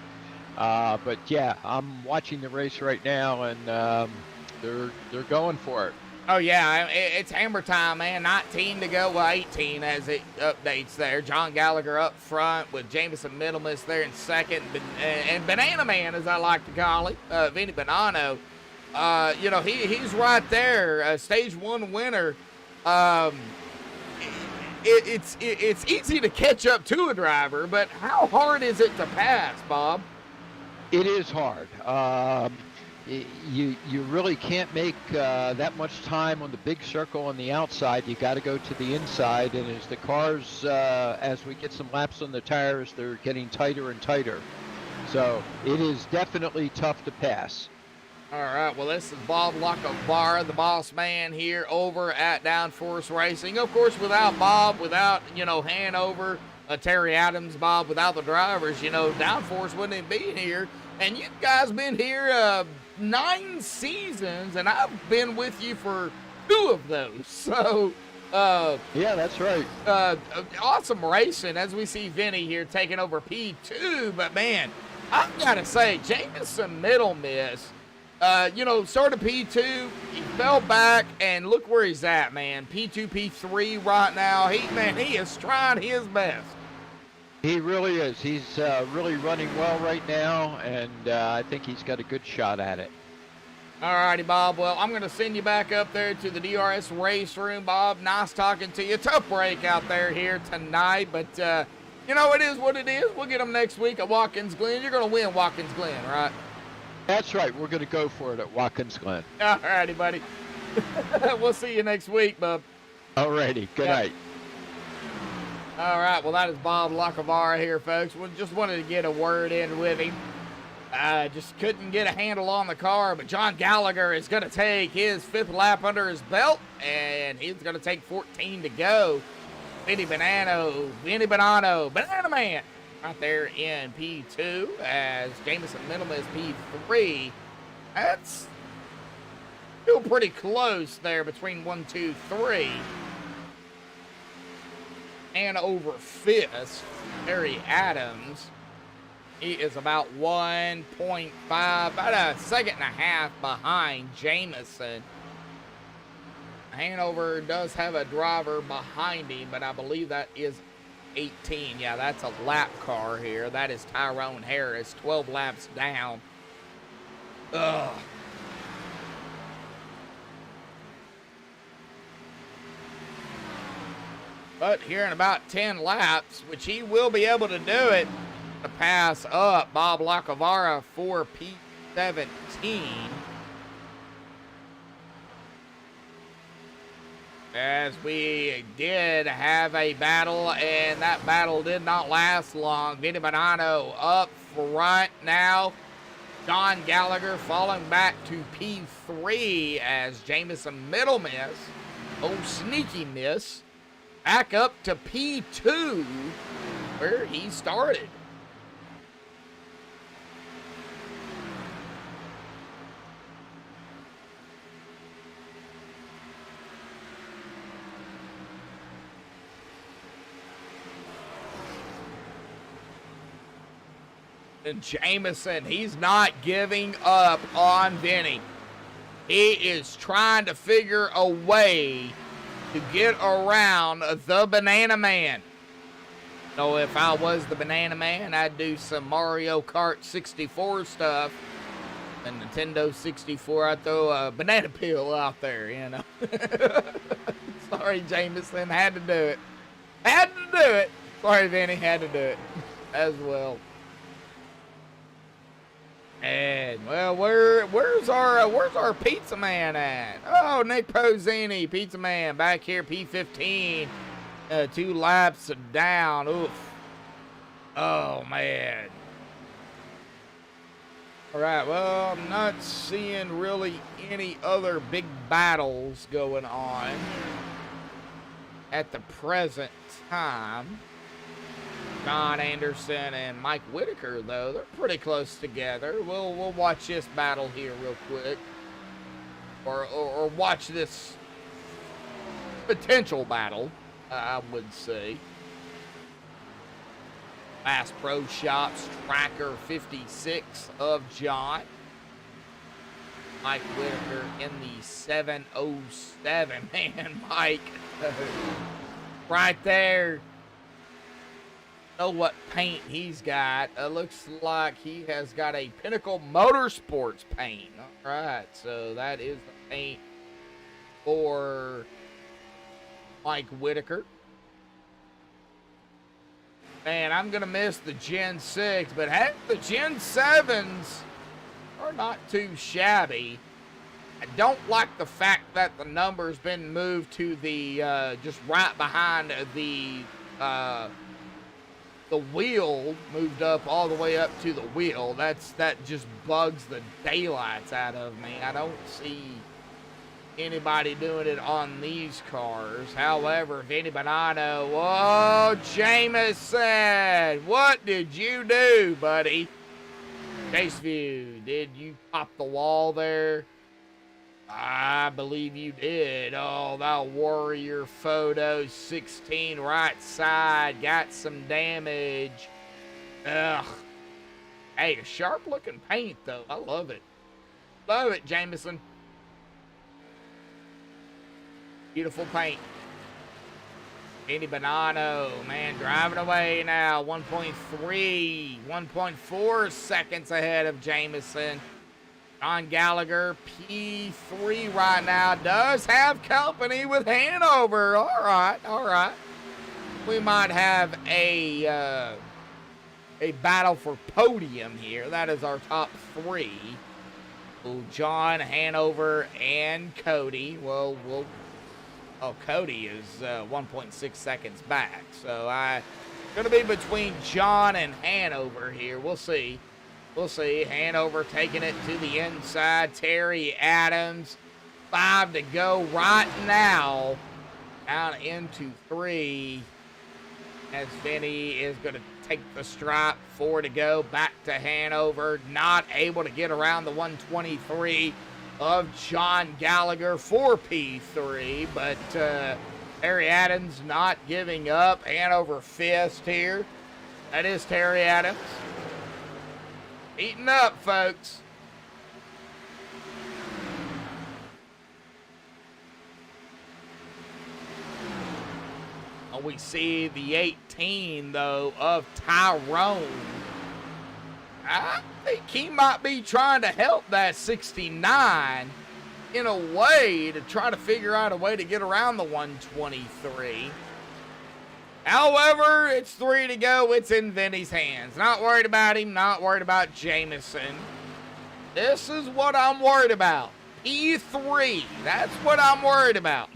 But yeah, I'm watching the race right now, and they're going for it. Oh yeah, it's hammer time, man. 19 to go, well 18 as it updates there. John Gallagher up front with Jameson Middlemas there in second, and Banana Man, as I like to call him, Vinny Bonanno. You know, he's right there, stage 1 winner. It's easy to catch up to a driver, but how hard is it to pass, Bob? It is hard. you really can't make that much time on the big circle on the outside. You got to go to the inside, and as the cars, as we get some laps on the tires, they're getting tighter and tighter. So it is definitely tough to pass. All right, well, this is Bob Lockavar, the boss man here over at Downforce Racing. Of course, without Bob, without, Hanover, Terry Adams, Bob, without the drivers, Downforce wouldn't even be here. And you guys been here 9 seasons, and I've been with you for 2 of those. So, yeah, that's right. Awesome racing as we see Vinny here taking over P2. But, man, I've got to say, Jameson Middle Miss, started P2, he fell back, and look where he's at, man. P2, P3 right now. He is trying his best. He really is. He's really running well right now, and I think he's got a good shot at it. All righty, Bob. Well, I'm going to send you back up there to the DRS race room, Bob. Nice talking to you. Tough break out there here tonight, but, it is what it is. We'll get them next week at Watkins Glen. You're going to win Watkins Glen, right? That's right. We're going to go for it at Watkins Glen. All righty, buddy. We'll see you next week, bub. All righty. Good night. All right, well, that is Bob Lockavar here, folks. We just wanted to get a word in with him. Just couldn't get a handle on the car, but John Gallagher is going to take his 5th lap under his belt, and he's going to take 14 to go. Vinny Bonanno, Banana Man, right there in P2, as Jameson Middleman is P3. That's still pretty close there between 1, 2, 3. And over 5th, Terry Adams. He is about 1.5, about a second and a half behind Jameson. Hanover does have a driver behind him, but I believe that is 18. Yeah, that's a lap car here. That is Tyrone Harris, 12 laps down. Ugh. But here in about 10 laps, which he will be able to do it, to pass up Bob Lockavar for P17. As we did have a battle, and that battle did not last long. Vinny Bonanno up front now. John Gallagher falling back to P3 as Jameson Middle Miss. Oh, sneaky miss. Back up to P2, where he started. And Jameson, he's not giving up on Vinny. He is trying to figure a way to get around the Banana Man. So if I was the Banana Man, I'd do some Mario Kart 64 stuff. The Nintendo 64, I'd throw a banana peel out there, Sorry, Jameson, had to do it. Had to do it. Sorry, Vinny, had to do it as well. And well, where's our pizza man at? Oh, Nick Pozzini, pizza man, back here, P15, 2 laps down. Oof. Oh man. All right. Well, I'm not seeing really any other big battles going on at the present time. John Anderson and Mike Whitaker, though, they're pretty close together. We'll watch this battle here real quick, or watch this potential battle, I would say. Bass Pro Shops Tracker 56 of John. Mike Whitaker in the 707. Man, Mike, right there. Know what paint he's got. Looks like he has got a Pinnacle Motorsports paint. All right, so that is the paint for Mike Whitaker. Man, I'm gonna miss the Gen 6, but heck, the Gen 7s are not too shabby. I don't like the fact that the number's been moved to the just right behind the wheel, moved up all the way up to the wheel. That just bugs the daylights out of me. I don't see anybody doing it on these cars. However, Vinny Bonanno, whoa, Jameson, what did you do, buddy? Chase view, did you pop the wall there? I believe you did. Oh, that Warrior Photo 16 right side got some damage. Ugh. Hey, a sharp looking paint though. I love it. Love it, Jameson. Beautiful paint. Vinny Bonanno, man, driving away now. 1.4 seconds ahead of Jameson. John Gallagher, P3 right now, does have company with Hanover. All right. We might have a battle for podium here. That is our top three. Ooh, John, Hanover, and Cody. Well, Cody is 1.6 seconds back. So going to be between John and Hanover here. We'll see. Hanover taking it to the inside. Terry Adams, 5 to go right now. Down into 3. As Vinny is going to take the stripe. 4 to go. Back to Hanover. Not able to get around the 123 of John Gallagher for P3. But Terry Adams not giving up. Hanover fist here. That is Terry Adams. Heating up, folks. We see the 18, though, of Tyrone. I think he might be trying to help that 69 in a way to try to figure out a way to get around the 123. However, it's 3 to go. It's in Vinny's hands. Not worried about him. Not worried about Jameson. This is what I'm worried about. E3. That's what I'm worried about.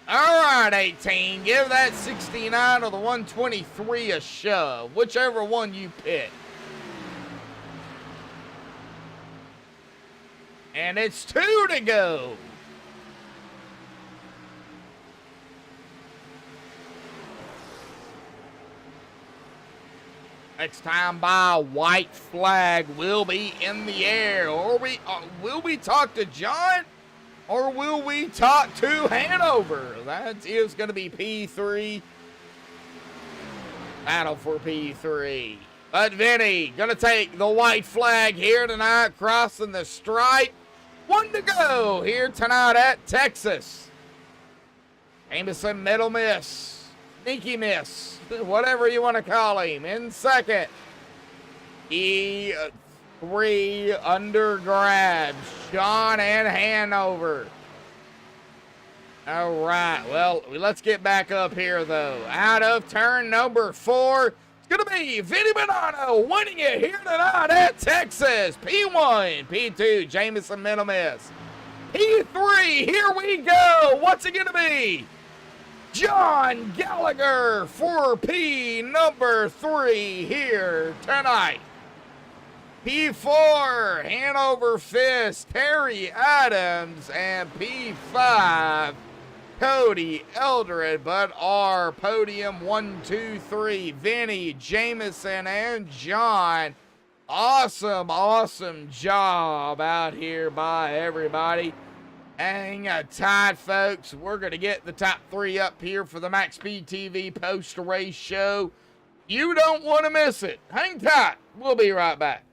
All right, 18. Give that 69 or the 123 a shove. Whichever one you pick. And it's 2 to go. Next time by, white flag will be in the air. Or will we talk to John? Or will we talk to Hanover? That is going to be P3. Battle for P3. But Vinny going to take the white flag here tonight, crossing the stripe. 1 to go here tonight at Texas. Jameson middle miss. Sneaky miss. Whatever you want to call him. In second. E3 under grabs. John and Hanover. All right. Well, let's get back up here, though. Out of turn number 4. It's going to be Vinny Bonanno winning it here tonight at Texas. P1. P2. Jameson middle miss. P3. Here we go. What's it going to be? John Gallagher for P number 3 here tonight. P4, Hanover Fist, Terry Adams, and P5, Cody Eldred. But our podium 1, 2, 3, Vinny, Jameson, and John. Awesome job out here by everybody. Hang tight, folks. We're going to get the top 3 up here for the MaxspeedTV post-race show. You don't want to miss it. Hang tight. We'll be right back.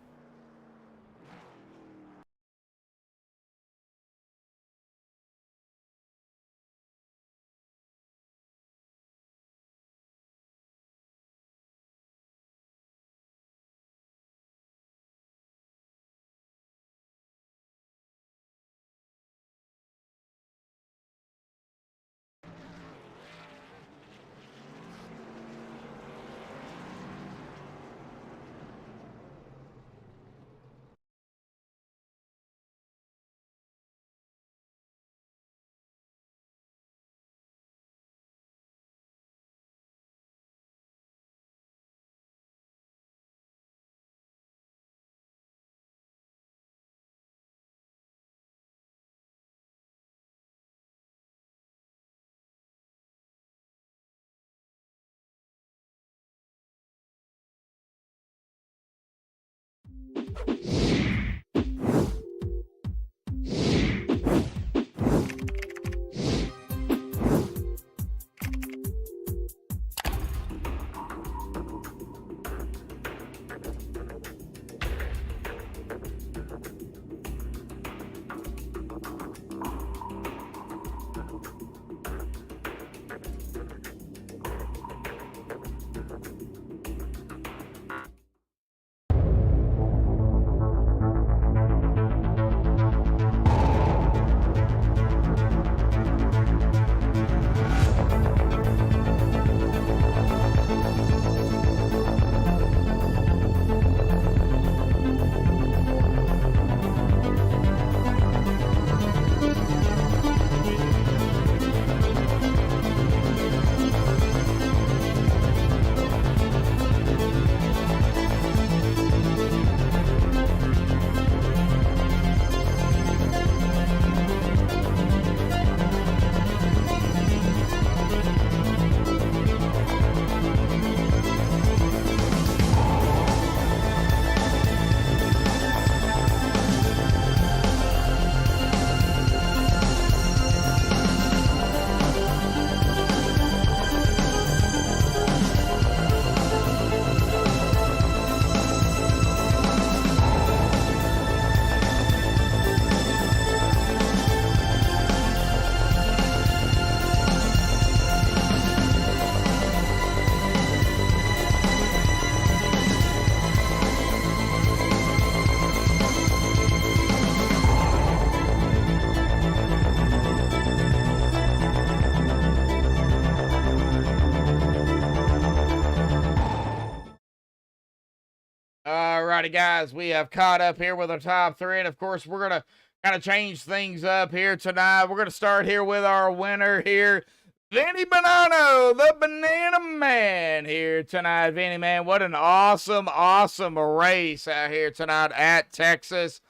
Alrighty, guys, we have caught up here with our top three, and of course, we're gonna kind of change things up here tonight. We're gonna start here with our winner here, Vinny Bonanno, the Banana Man here tonight. Vinny, man, what an awesome race out here tonight at Texas.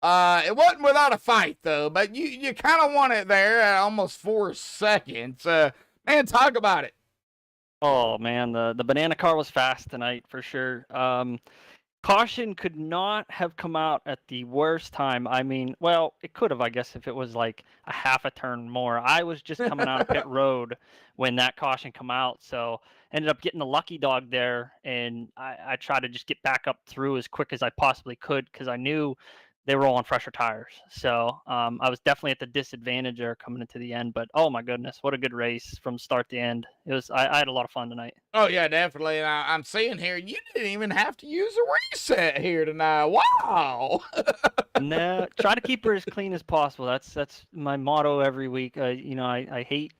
It wasn't without a fight though, but you kind of won it there at almost 4 seconds. Man, talk about it. Oh man, the banana car was fast tonight for sure. Caution could not have come out at the worst time. I mean, well, it could have, I guess, if it was like a half a turn more. I was just coming out of pit road when that caution come out, so ended up getting the lucky dog there, and I tried to just get back up through as quick as I possibly could because I knew they were all on fresher tires. So I was definitely at the disadvantage there coming into the end. But oh my goodness, what a good race from start to end. It was. I had a lot of fun tonight. Oh yeah, definitely. And I'm seeing here you didn't even have to use a reset here tonight. Wow. No, try to keep her as clean as possible. That's my motto every week. I hate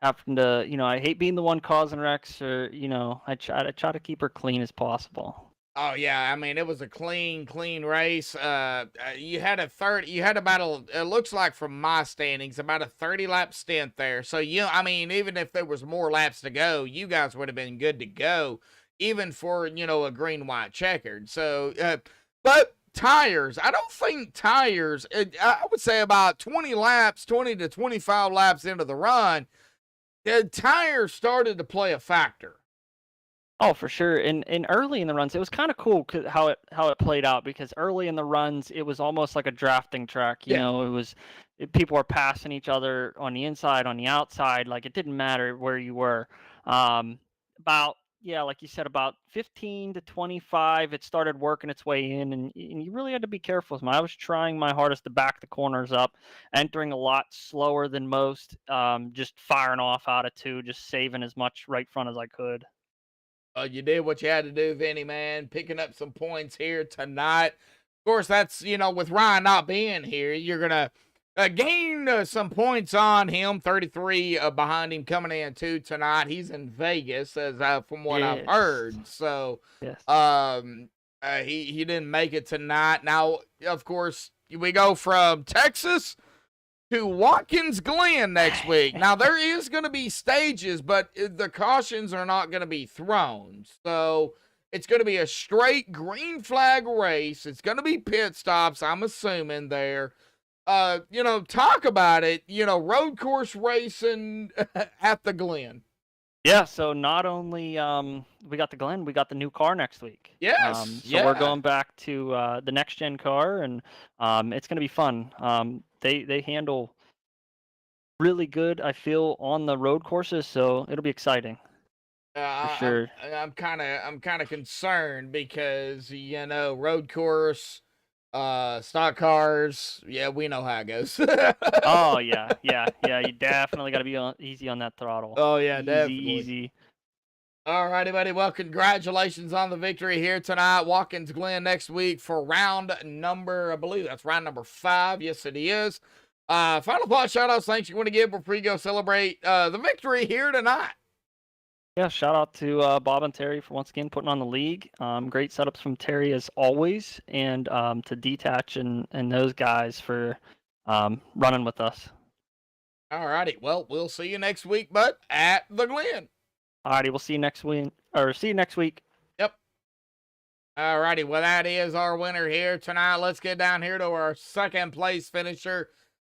having to. I hate being the one causing wrecks, or I try to keep her clean as possible. Oh yeah, I mean it was a clean race. You had about it looks like from my standings about a 30 lap stint there. So I mean even if there was more laps to go, you guys would have been good to go, even for a green white checkered. So, but tires, I don't think tires. I would say about 20 to 25 laps into the run, the tires started to play a factor. Oh, for sure. And early in the runs, it was kind of cool how it played out, because early in the runs, it was almost like a drafting track. People were passing each other on the inside, on the outside. Like it didn't matter where you were. Like you said, about 15 to 25, it started working its way in, and you really had to be careful. I was trying my hardest to back the corners up, entering a lot slower than most, just firing off out of two, just saving as much right front as I could. You did what you had to do, Vinny, man. Picking up some points here tonight. Of course, that's, with Ryan not being here, you're going to gain some points on him. 33 behind him coming in, too, tonight. He's in Vegas, from what I've heard. So, yes. He didn't make it tonight. Now, of course, we go from Texas to Watkins Glen next week. Now, there is going to be stages, but the cautions are not going to be thrown. So, it's going to be a straight green flag race. It's going to be pit stops, I'm assuming, there. Talk about it, road course racing at the Glen. Yeah, so not only we got the Glen, we got the new car next week. Yes, So we're going back to the next gen car, and it's going to be fun. They handle really good, I feel, on the road courses, so it'll be exciting for sure. I'm kind of concerned because road course, stock cars. Yeah, we know how it goes. Oh yeah. You definitely got to be easy on that throttle. Oh yeah, definitely. Easy. All righty, buddy. Well, congratulations on the victory here tonight. Watkins Glen next week for round number, I believe that's round number 5. Yes, it is. Final thought, shout outs, thanks you want to give before you go celebrate the victory here tonight. Yeah, shout out to Bob and Terry for once again putting on the league. Great setups from Terry as always, and to Detach and those guys for running with us. All righty. Well, we'll see you next week, bud, at the Glen. All righty, we'll see you next week. Yep. All righty. Well, that is our winner here tonight. Let's get down here to our second place finisher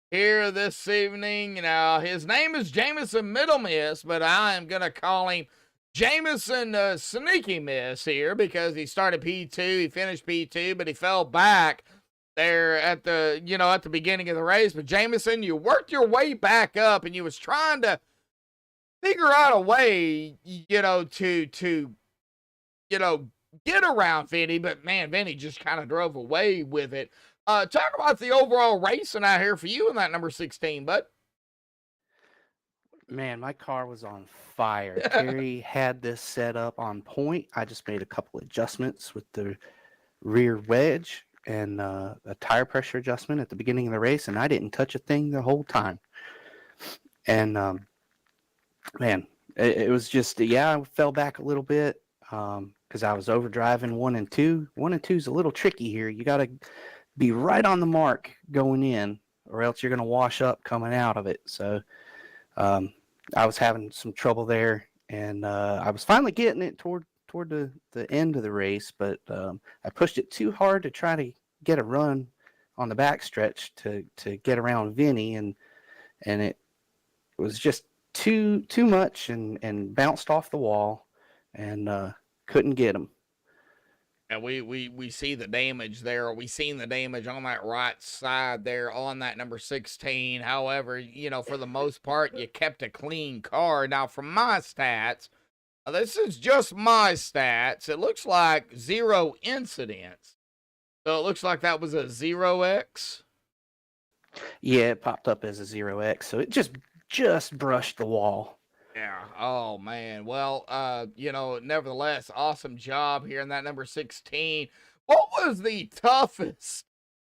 here this evening. Now, his name is Jameson Middle Miss, but I am going to call him Jameson Sneaky Miss here because he started P2, he finished P2, but he fell back there at the beginning of the race. But Jameson, you worked your way back up, and you was trying to figure out a way, to get around Vinny, but man, Vinny just kind of drove away with it. Talk about the overall racing out here for you in that number 16, bud. Man, my car was on fire. Terry had this set up on point. I just made a couple adjustments with the rear wedge and a tire pressure adjustment at the beginning of the race, and I didn't touch a thing the whole time. And man, it was just, I fell back a little bit because I was overdriving 1 and 2. 1 and 2 is a little tricky here. You got to be right on the mark going in, or else you're going to wash up coming out of it. So I was having some trouble there, and I was finally getting it toward the end of the race, but I pushed it too hard to try to get a run on the backstretch to get around Vinny, and it was just too much and bounced off the wall and couldn't get him. And we see the damage there. We seen the damage on that right side there on that number 16. However, for the most part, you kept a clean car. Now, from my stats, this is just my stats. It looks like 0 incidents. So it looks like that was a 0X. Yeah, it popped up as a 0X. So it just brushed the wall. Yeah. Oh, man. Well, nevertheless, awesome job here in that number 16. What was the toughest,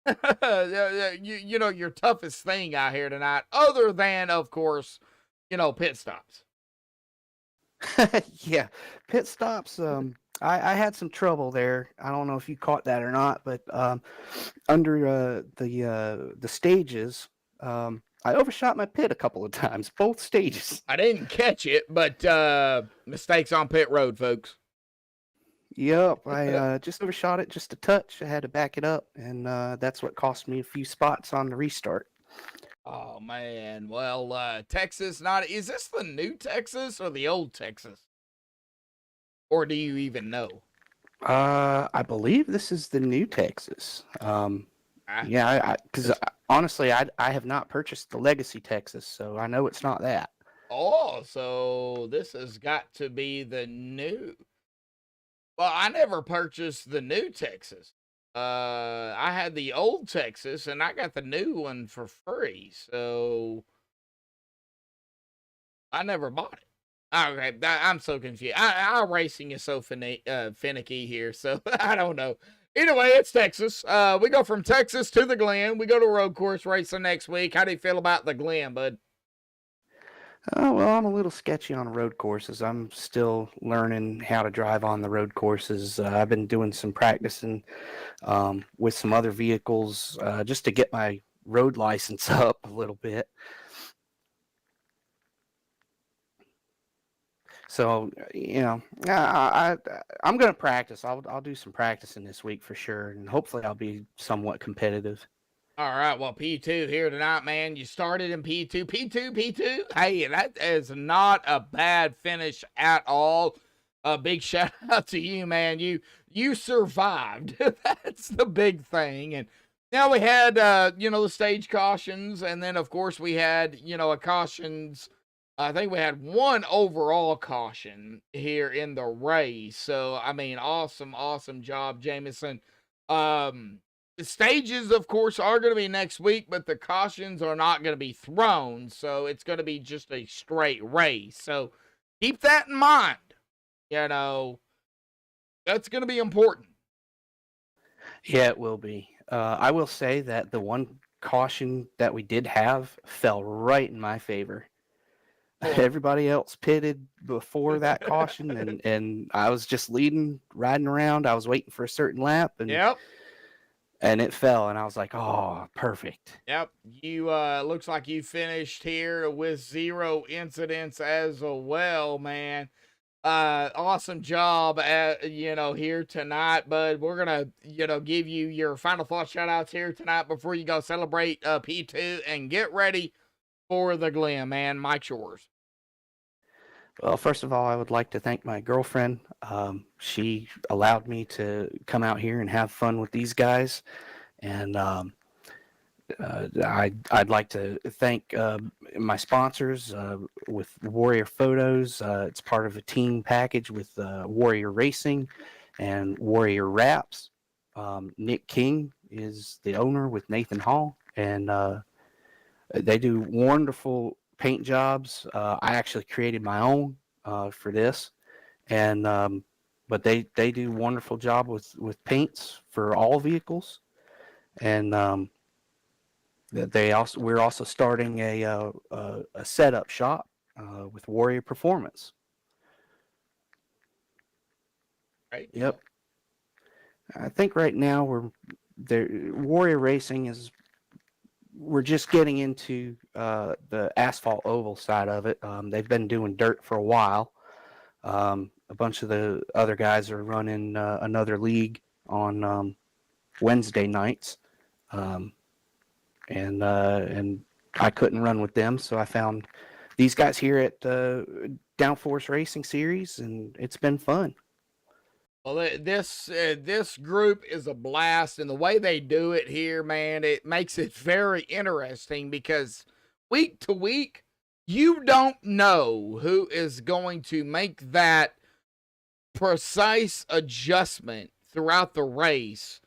your toughest thing out here tonight, other than, of course, pit stops? Yeah, pit stops. I had some trouble there. I don't know if you caught that or not, but under the stages, I overshot my pit a couple of times, both stages. I didn't catch it, but mistakes on pit road, folks. Yep, I just overshot it just a touch. I had to back it up, and that's what cost me a few spots on the restart. Oh, man. Well, Texas, is this the new Texas or the old Texas? Or do you even know? I believe this is the new Texas. Yeah, because honestly, I have not purchased the Legacy Texas, so I know it's not that. Oh, so this has got to be the new. Well, I never purchased the new Texas. I had the old Texas, and I got the new one for free, so I never bought it. Okay, I'm so confused. Our racing is so finicky here, so I don't know. Either way, it's Texas. We go from Texas to the Glen. We go to road course racing next week. How do you feel about the Glen, bud? Well, I'm a little sketchy on road courses. I'm still learning how to drive on the road courses. I've been doing some practicing with some other vehicles just to get my road license up a little bit. So, I'm going to practice. I'll do some practicing this week for sure, and hopefully I'll be somewhat competitive. All right, well, P2 here tonight, man. You started in P2. P2. Hey, that is not a bad finish at all. A big shout out to you, man. You survived. That's the big thing. And now we had, the stage cautions. And then, of course, we had, a cautions. I think we had one overall caution here in the race. So, I mean, awesome job, Jameson. The stages, of course, are going to be next week, but the cautions are not going to be thrown, so it's going to be just a straight race. So keep that in mind. That's going to be important. Yeah, it will be. I will say that the one caution that we did have fell right in my favor. Everybody else pitted before that caution, and I was just riding around. I was waiting for a certain lap, and Yep. And it fell, and I was like, "Oh, perfect." Yep. You looks like you finished here with 0 incidents as well, man. Awesome job here tonight, bud. We're gonna give you your final thought shout outs here tonight before you go celebrate P2 and get ready for the Glen, man. Mike's yours. Well, first of all, I would like to thank my girlfriend. She allowed me to come out here and have fun with these guys, and I'd like to thank my sponsors with Warrior Photos. It's part of a team package with Warrior Racing and Warrior Wraps. Nick King is the owner with Nathan Hall, and they do wonderful paint jobs. I actually created my own for this, and but they do wonderful job with paints for all vehicles, and we're also starting a setup shop with Warrior Performance. Right. Yep. I think right now Warrior Racing is. We're just getting into the asphalt oval side of it. They've been doing dirt for a while. A bunch of the other guys are running another league on Wednesday nights, and I couldn't run with them, so I found these guys here at Downforce Racing Series, and it's been fun. Well, this group is a blast, and the way they do it here, man, it makes it very interesting because week to week, you don't know who is going to make that precise adjustment throughout the race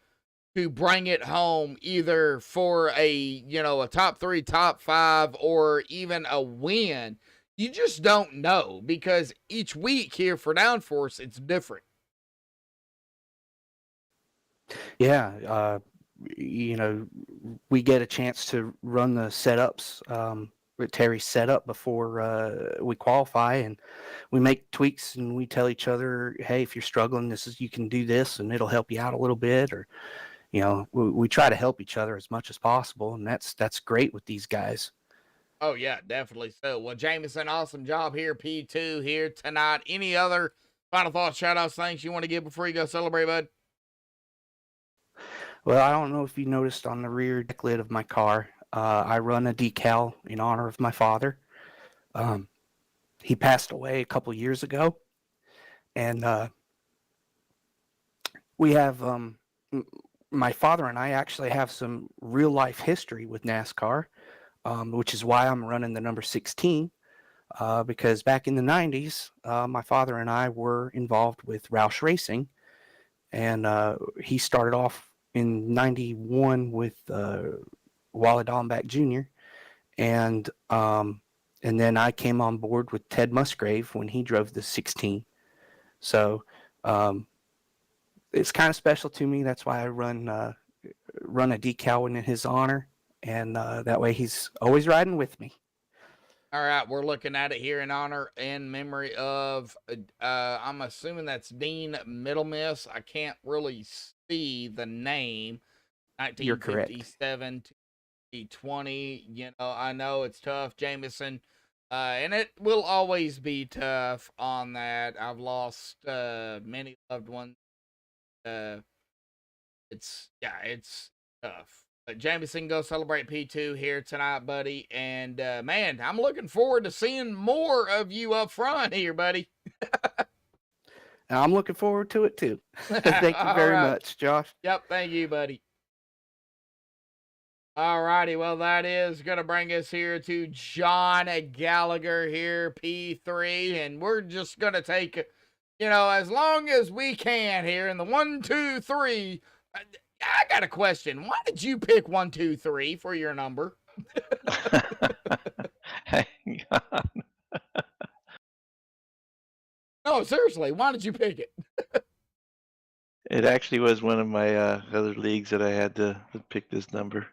to bring it home, either for a top 3, top 5, or even a win. You just don't know because each week here for Downforce, it's different. Yeah, we get a chance to run the setups with Terry's setup before we qualify, and we make tweaks and we tell each other, hey, if you're struggling, you can do this and it'll help you out a little bit, or we try to help each other as much as possible, and that's great with these guys. Oh yeah, definitely so. Well, Jameson, awesome job here, P2 here tonight. Any other final thoughts, shout outs, things you want to give before you go celebrate, bud? Well, I don't know if you noticed on the rear deck lid of my car, I run a decal in honor of my father. He passed away a couple years ago, and we have my father and I actually have some real life history with NASCAR, which is why I'm running the number 16. Because back in the 90s, my father and I were involved with Roush Racing, and he started off in 91 with Wally Dallenbach Jr. And then I came on board with Ted Musgrave when he drove the 16. So it's kind of special to me. That's why I run a decal in his honor, and that way he's always riding with me. All right, we're looking at it here in honor and memory of, I'm assuming that's Dean Middlemiss. I can't really see the name. You're correct. 1957 to 2020. I know it's tough, Jameson, and it will always be tough on that. I've lost many loved ones. It's tough. Jameson, go celebrate P2 here tonight, buddy. And man, I'm looking forward to seeing more of you up front here, buddy. And I'm looking forward to it too. Thank you All very right. much, Josh. Yep, thank you, buddy. All righty, well, that is going to bring us here to John Gallagher here, P3, and we're just going to take, you know, as long as we can here in the 1, 2, 3. I got a question. Why did you pick 1, 2, 3 for your number? Hang on. No, seriously, why did you pick it? It actually was one of my other leagues that I had to pick this number.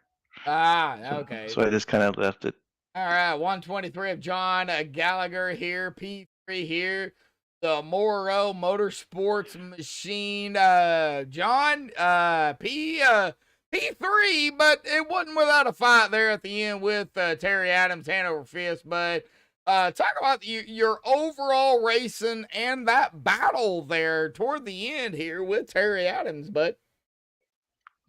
Ah, okay. So I just kind of left it. All right, 123 of John Gallagher here, P3 here, the Moro Motorsports Machine. John, P3, but it wasn't without a fight there at the end with Terry Adams, Hanover Fist. But talk about your overall racing and that battle there toward the end here with Terry Adams, bud.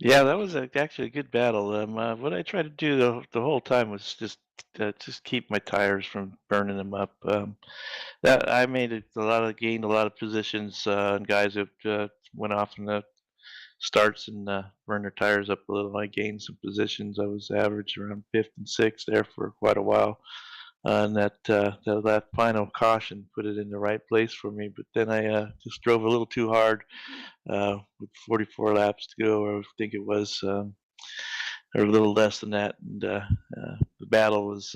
Yeah, that was actually a good battle. What I tried to do the whole time was just keep my tires from burning them up. That I made gained a lot of positions, and guys that went off in the starts and burned their tires up a little. I gained some positions. I was average around 5th and 6th there for quite a while. And that final caution put it in the right place for me. But then I just drove a little too hard with 44 laps to go, or I think it was, or a little less than that. And the battle was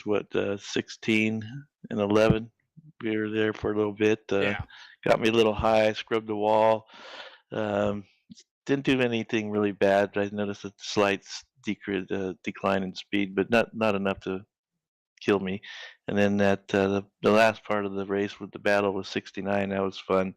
what 16 and 11. We were there for a little bit. Got me a little high, scrubbed the wall. Didn't do anything really bad. I noticed a slight decline in speed, but not enough to kill me. And then the last part of the race with the battle was 69. That was fun.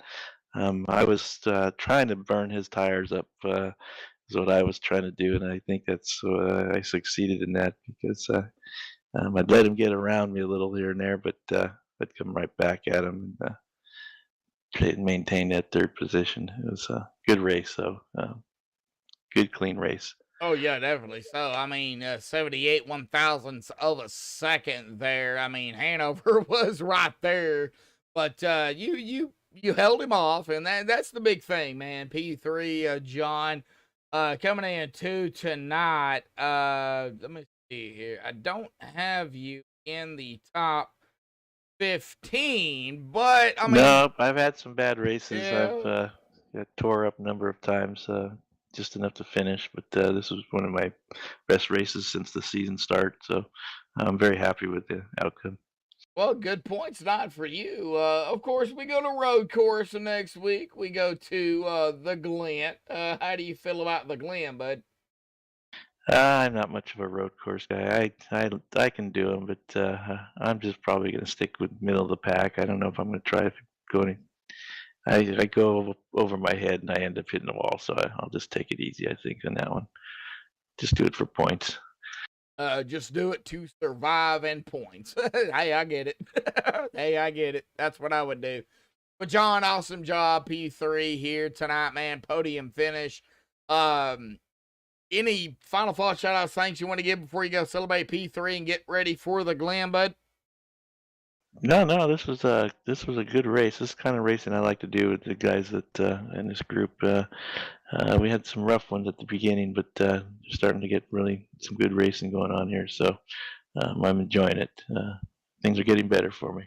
I was trying to burn his tires up. Is what I was trying to do, and I think that's I succeeded in that because I'd let him get around me a little here and there, but I'd come right back at him and maintain that 3rd position. It was a good race, though. Good, clean race. Oh, yeah, definitely. So, I mean, 78 1,000ths of a second there. I mean, Hanover was right there, but you held him off, and that's the big thing, man. P3, John, coming in tonight. Let me see here. I don't have you in the top 15, but I mean, no, I've had some bad races. Yeah. I've got tore up a number of times, just enough to finish. But this was one of my best races since the season start, so I'm very happy with the outcome. Well, good points not for you. Of course, we go to road course next week. We go to the Glen. How do you feel about the Glen, bud? I'm not much of a road course guy. I can do them, but I'm just probably going to stick with middle of the pack. I don't know if I'm going to try to go any. I go over my head and I end up hitting the wall, so I'll just take it easy. I think on that one. Just do it for points. Just do it to survive and points. Hey, I get it. Hey, I get it. That's what I would do. But John, awesome job, P3 here tonight, man. Podium finish. Any final thoughts, shout outs, thanks you want to give before you go celebrate P3 and get ready for the Glen, bud? No, this was a good race. This kind of racing I like to do with the guys that in this group. We had some rough ones at the beginning, but starting to get really some good racing going on here. So I'm enjoying it. Things are getting better for me.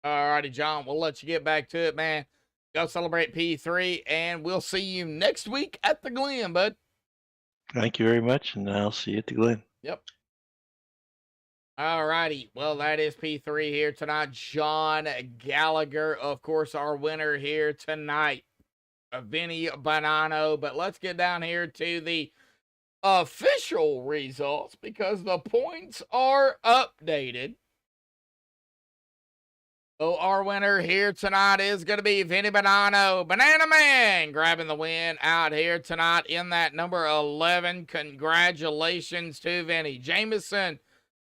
All righty, John. We'll let you get back to it, man. Go celebrate P3, and we'll see you next week at the Glen, bud. Thank you very much, and I'll see you at the Glen. Yep. All righty. Well, that is P3 here tonight. John Gallagher, of course, our winner here tonight. Vinny Bonanno. But let's get down here to the official results because the points are updated. So our winner here tonight is going to be Vinny Bonanno. Banana Man grabbing the win out here tonight in that number 11. Congratulations to Vinny. Jameson,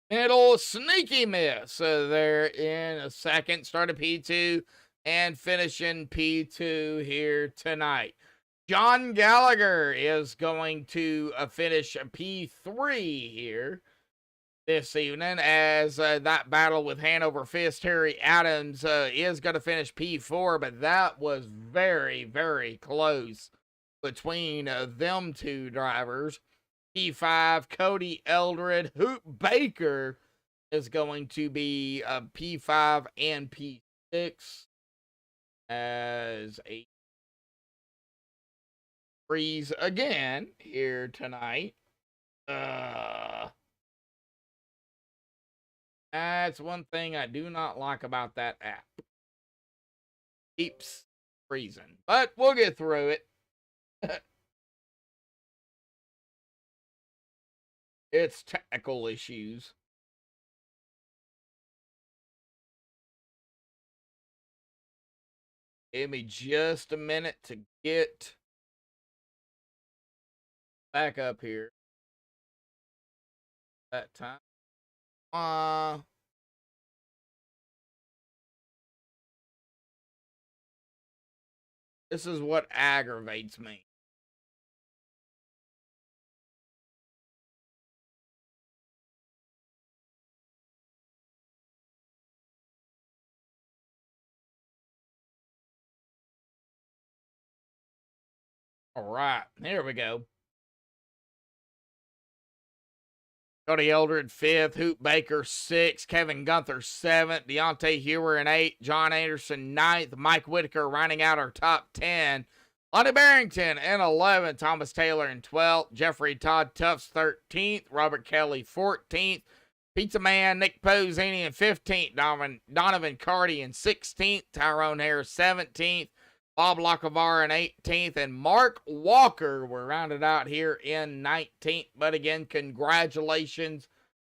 middle sneaky miss there in a second. Started P2 and finishing P2 here tonight. John Gallagher is going to finish P3 here this evening, as that battle with Hanover Fist Terry Adams is going to finish P4, but that was very, very close between them two drivers. P5, Cody Eldred. Hoop Baker is going to be P5 and P6 as a freeze again here tonight. That's one thing I do not like about that app. Keeps freezing, but we'll get through it. It's technical issues. Give me just a minute to get back up here. That time. This is what aggravates me. All right, here we go. Cody Eldred 5th, Hoop Baker 6th, Kevin Gunther 7th, Deontay Hewer in 8th, John Anderson 9th, Mike Whitaker rounding out our top 10, Lonnie Barrington in 11th, Thomas Taylor in 12th, Jeffrey Todd Tufts 13th, Robert Kelly 14th, Pizza Man Nick Pozzini in 15th, Donovan Carty in 16th, Tyrone Harris 17th, Bob Lockevar in 18th, and Mark Walker were rounded out here in 19th. But again, congratulations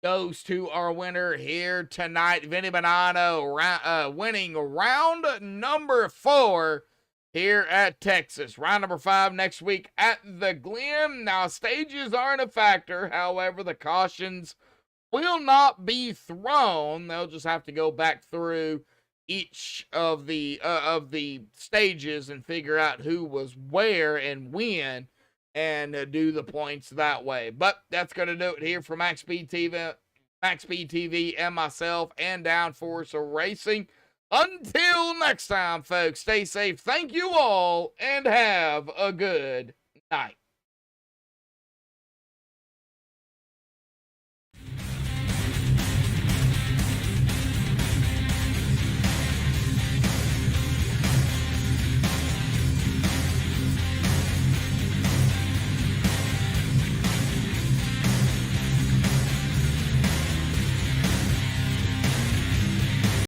goes to our winner here tonight, Vinny Bonanno, winning round number 4 here at Texas. Round number 5 next week at the Glen. Now, stages aren't a factor. However, the cautions will not be thrown. They'll just have to go back through each of the stages and figure out who was where and when, and do the points that way. But that's going to do it here for MaxspeedTV and myself and Downforce Racing. Until next time, folks, stay safe. Thank you all, and have a good night.